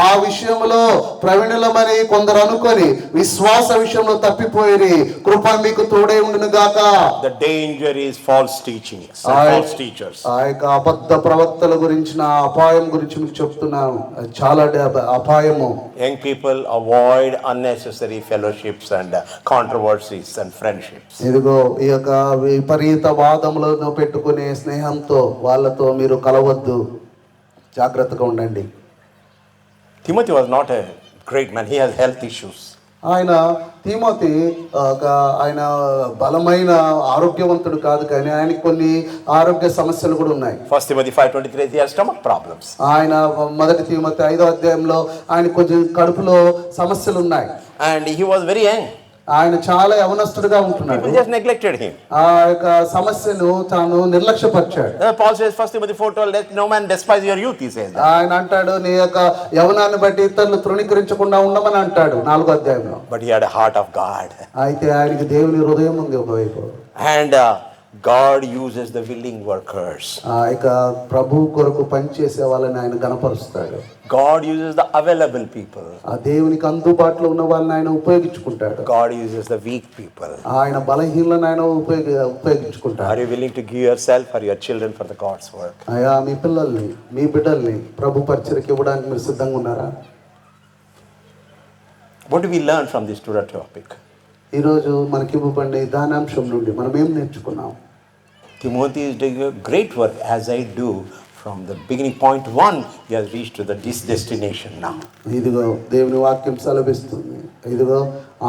ఆ విషయంలో ప్రవీణులమని కొందరు అనుకొని విశ్వాస విషయంలో తప్పిపోయి కృప మీకు తోడే ఉండును గాక. The danger is false teaching, false teachers. ఆ యొక్క అబద్ధ ప్రవక్తల గురించిన అపాయం గురించి మీకు చెప్తున్నాను, చాలా అపాయము. Young people, avoid unnecessary fellowships and controversies and friendships. ఇదిగో ఈ యొక్క విపరీత వాదములను పెట్టుకునే స్నేహంతో వాళ్ళతో మీరు కలవద్దు, జాగ్రత్తగా ఉండండి. Timothy was not a great man. He has health issues. ఆయన తిమోతి ఆయన బలమైన ఆరోగ్యవంతుడు కాదు, కానీ ఆయనకి కొన్ని ఆరోగ్య సమస్యలు కూడా ఉన్నాయి. 1 Timothy 5:23 he has stomach problems. ఆయన 1 తిమోతి 5 ఆయన కొంచెం కడుపులో సమస్యలు ఉన్నాయి. And he was very young. ఆయన చాలా యవనస్తుడుగా ఉంటున్నాడు. People just neglected him. ఆ యొక్క సమస్యను తాను నిర్లక్ష్యపరిచాడు. Paul says 1 Timothy 4:12, let no man despise your youth, he says. ఆయన అంటాడు నీ యొక్క యవనాన్ని బట్టి ఇతరులు తృణీకరించకుండా ఉండమని అంటాడు 4వ అధ్యాయంలో. But he had a heart of God. అయితే ఆయనకి దేవుని హృదయం ఉంది ఒకవైపు. And God uses the willing workers. ఆ యొక్క ప్రభు కొరకు పనిచేసే వాళ్ళని ఆయన గణపరుస్తాడు. God uses the available people. ఆ దేవునికి అందుబాటులో ఉన్న వాళ్ళని ఆయన ఉపయోగించుకుంటాడు. God uses the weak people. ఆయన బలహీనలను ఆయన ఉపయోగించుకుంటాడు. Are you willing to give yourself or your children for the God's work? అయ్యా మీ పిల్లల్ని మీ బిడ్డల్ని ప్రభు పరిచర్యకి ఇవ్వడానికి మీరు సిద్ధంగా ఉన్నారా? What do we learn from this Torah topic? ఈరోజు మనకి ఇవ్వబడిన దానాంశం నుండి మనం ఏం నేర్చుకున్నాం? Timothy is doing a great work as I do. From the beginning, point one, he has reached to this destination now. ఇదిగో దేవుని వాక్యం సెలవిస్తుంది. ఇదిగో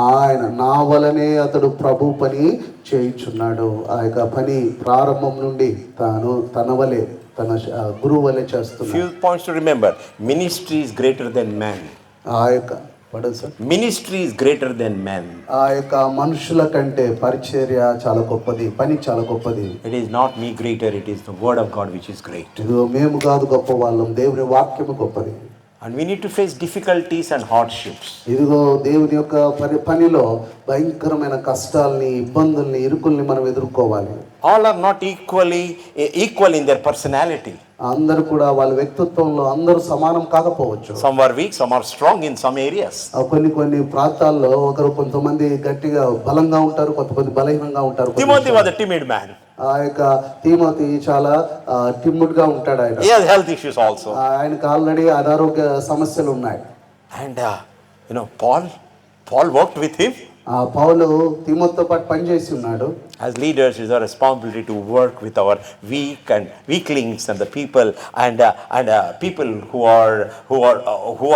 ఆయన నా వలనే అతడు ప్రభు పని చేయుచున్నాడు. ఆ యొక్క పని ప్రారంభం నుండి తన వలె తన గురువు వలె చేస్తున్నాడు. Few points to remember. Ministry is greater than man. ఆ యొక్క ministry is greater than men. ఆ యొక్క మనుషుల కంటే పరిచర్య చాలా గొప్పది, పని చాలా గొప్పది. It is not me greater, it is the word of God which is great. ఇదిగో మేము కాదు గొప్ప వాళ్ళం, దేవుని వాక్యము గొప్పది. And we need to face difficulties and hardships. ఇదిగో దేవుని యొక్క పనిలో భయంకరమైన కష్టాల్ని, ఇబ్బందుల్ని, ఇరుకుల్ని మనం ఎదుర్కోవాలి. All are not equal in their personality. అందరూ కూడా వాళ్ళ వ్యక్తిత్వంలో అందరూ సమానం కాకపోవచ్చు. Some are weak, some are strong in some areas. కొన్ని ప్రాంతాల్లో కొంతమంది గట్టిగా బలంగా ఉంటారు, కొంతమంది బలహీనంగా ఉంటారు. Timothy was a timid man. ఆ యొక్క తిమోతి చాలా టిమ్ముడ్ గా ఉంటాడు. ఆయన he has health issues also. ఆయనకు ఆల్రెడీ అనారోగ్య సమస్యలు ఉన్నాయి. And Paul worked with him. పౌలు తిమోతితో పాటు పనిచేసి ఉన్నాడు. As leaders, it is our responsibility to work with our weaklings and the people and people who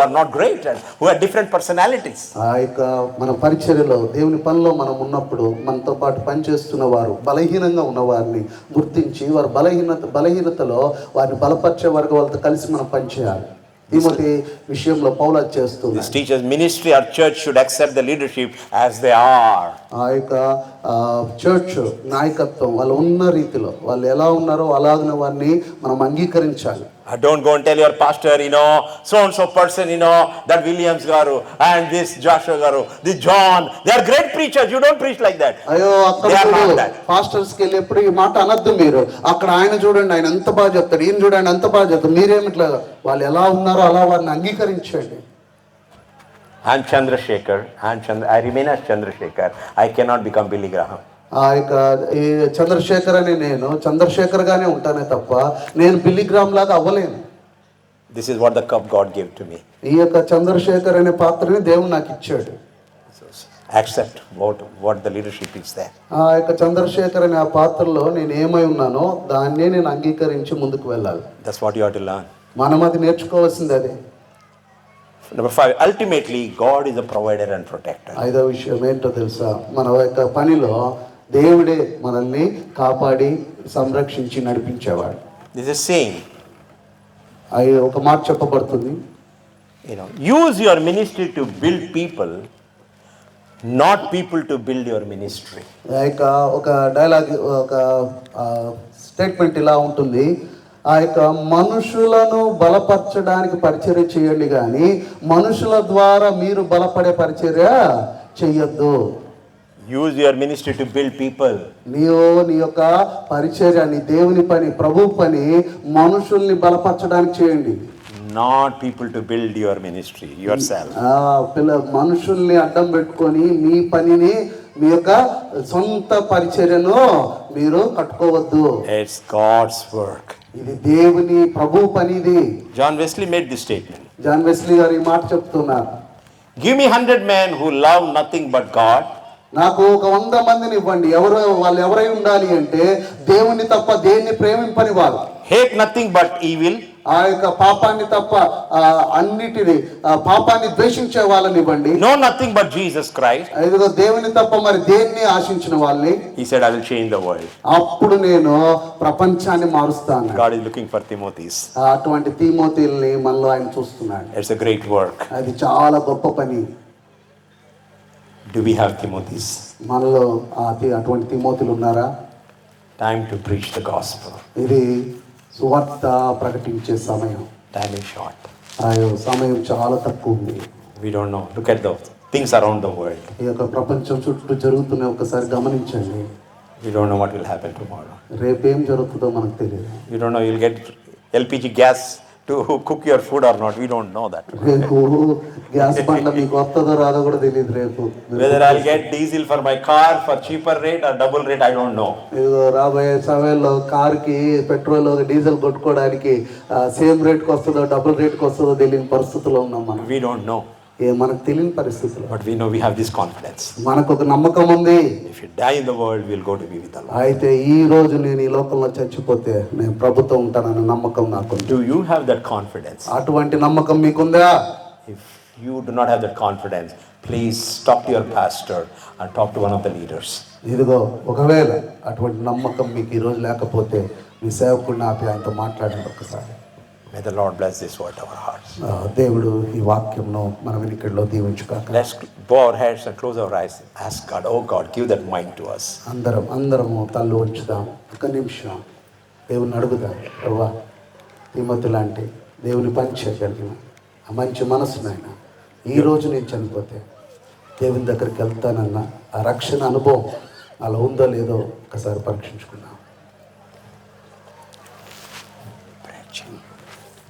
are not great and who have different personalities. ఆ యొక్క మన పరిచర్యలో దేవుని పనిలో మనం ఉన్నప్పుడు మనతో పాటు పనిచేస్తున్న వారు బలహీనంగా ఉన్న వారిని గుర్తించి వారి బలహీనతలో వారిని బలపరిచే వరకు వాళ్ళతో కలిసి మనం పనిచేయాలి. తిమోతి విషయంలో పౌలు చేస్తుంది. This teacher's ministry or church should accept the leadership as they are. ఆ యొక్క చర్చ్ నాయకత్వం వాళ్ళు ఉన్న రీతిలో వాళ్ళు ఎలా ఉన్నారో అలాగనే వారిని మనం అంగీకరించాలి. Don't go and tell your pastor, so and so person, that Williams garu and this Joshua garu, this John, they are great preachers. You don't preach like that. అయ్యో అక్కడ పాస్టర్స్ కి వెళ్ళి ఎప్పుడు ఈ మాట అనొద్దు మీరు. అక్కడ ఆయన చూడండి, ఆయన ఎంత బాగా చెప్తాడు, ఈయన చూడండి ఎంత బాగా చెప్తాడు, మీరేమిట్లా వాళ్ళు ఎలా ఉన్నారో అలా వారిని అంగీకరించండి. I'm Chandrasekhar. I remain as Chandrasekhar. I cannot become Billy Graham. ఆ యొక్క ఈ చంద్రశేఖర్ అని నేను చంద్రశేఖర్ గానే ఉంటానే తప్ప నేను బిల్లీ గ్రామ్ లాగా అవ్వలేను. This is what the cup God gave to me. ఈ యొక్క చంద్రశేఖర్ అనే పాత్రని దేవుడు నాకు ఇచ్చాడు. Accept what the leadership is there. ఆ యొక్క చంద్రశేఖర్ అనే ఆ పాత్రలో నేను ఏమై ఉన్నానో దాన్నే నేను అంగీకరించి ముందుకు వెళ్ళాలి. That's what you have to learn. మనం అది నేర్చుకోవాల్సింది అదే. Number 5, ultimately God is a provider and protector. ఐదో విషయం ఏంటో తెలుసా? మన యొక్క పనిలో దేవుడే మనల్ని కాపాడి సంరక్షించి నడిపించేవాడు. This is saying, ఒక మాట చెప్పబడుతుంది, use your ministry to build people, not people to build your ministry. ఒక డైలాగ్, ఒక స్టేట్మెంట్ ఇలా ఉంటుంది, ఆ యొక్క మనుషులను బలపరచడానికి పరిచర్య చేయండి కానీ మనుషుల ద్వారా మీరు బలపడే పరిచర్య చెయ్యొద్దు. Use your ministry to build people. నీ యొక్క పరిచర్య, నీ దేవుని పని, ప్రభు పని మనుషుల్ని బలపరచడానికి చేయండి. Not people to build your ministry yourself. మనుషుల్ని అడ్డం పెట్టుకొని మీ పనిని, మీ యొక్క సొంత పరిచర్యను మీరు కట్టుకోవద్దు. It's God's work. ఇది దేవుని ప్రభు పనిది. John Wesley made this statement. John Wesley గారు ఈ మాట చెప్తున్నారు. Give me 100 men who love nothing but God. నాకు ఒక 100 మందిని ఇవ్వండి. వాళ్ళు ఎవరై ఉండాలి అంటే దేవుని తప్ప దేన్ని ప్రేమింపని వారు. Hate nothing but evil. ఆ యొక్క పాపాన్ని తప్ప అన్నిటిని పాపాన్ని ద్వేషించే వాళ్ళని ఇవ్వండి. Know nothing but Jesus Christ. ఇదిగో దేవుని తప్ప మరి దేన్ని ఆశించిన వాళ్ళని. He said, I will change the world. అప్పుడు నేను ప్రపంచాన్ని మారుస్తాను. God is looking for Timothys. అటువంటి తిమోతిల్ని మనలో ఆయన చూస్తున్నాడు. It's a great work. అది చాలా గొప్ప పని. Do we have Timothys? మనలో అటువంటి తిమోతిలు ఉన్నారా? Time to preach the gospel. ఇది సువార్త ప్రకటించే సమయం. Time is short. సమయం చాలా తక్కువ ఉంది. We don't know. Look at the things around the world. ఈ యొక్క ప్రపంచం చుట్టూ జరుగుతున్న ఒకసారి గమనించండి. We don't know what will happen tomorrow. రేపేం జరుగుతుందో మనకు తెలియదు. You don't know, you'll get LPG gas to cook your food or not. We don't know that. రేపు గ్యాస్ బండ మీకు వస్తుందో రాదో కూడా తెలియదు రేపు. Whether I'll get diesel for my car for cheaper rate or double rate, I don't know. ఇదిగో రాబోయే సమయంలో కార్కి పెట్రోల్ డీజిల్ కొట్టుకోవడానికి సేమ్ రేట్కి వస్తుందో డబుల్ రేట్కి వస్తుందో తెలియని పరిస్థితిలో ఉన్నాం మనం. We don't know. మనకు తెలియని పరిస్థితులు. But we know we have this confidence. మనకు ఒక నమ్మకం ఉంది. If you die in the world, we'll go to be with the Lord. అయితే ఈ రోజు నేను ఈ లోకంలో చచ్చిపోతే నేను ప్రభుత్వం ఉంటానన్న నమ్మకం నాకు. Do you have that confidence? అటువంటి నమ్మకం మీకుందా? If you do not have that confidence, please talk to your pastor and talk to one of the leaders. ఇదిగో ఒకవేళ అటువంటి నమ్మకం మీకు ఈరోజు లేకపోతే మీ సేవకుడిని ఆపి ఆయనతో మాట్లాడండి ఒక్కసారి. May the Lord bless this word of our hearts. దేవుడు ఈ వాక్యంను మన వెనుకల్లో దీవించుగాక. Let's bow our heads and close our eyes. Ask God, oh God, give that mind to us. అందరము తల్లు ఉంచుదాం. ఒక నిమిషం దేవుని అడుగుదాం. ప్రభువా, తిమోతి లాంటి దేవుని పని చేయగలిగిన ఆ మంచి మనసునైనా ఈరోజు నేను చనిపోతే దేవుని దగ్గరికి వెళ్తానన్న ఆ రక్షణ అనుభవం అలా ఉందో లేదో ఒకసారి పరీక్షించుకున్నాం.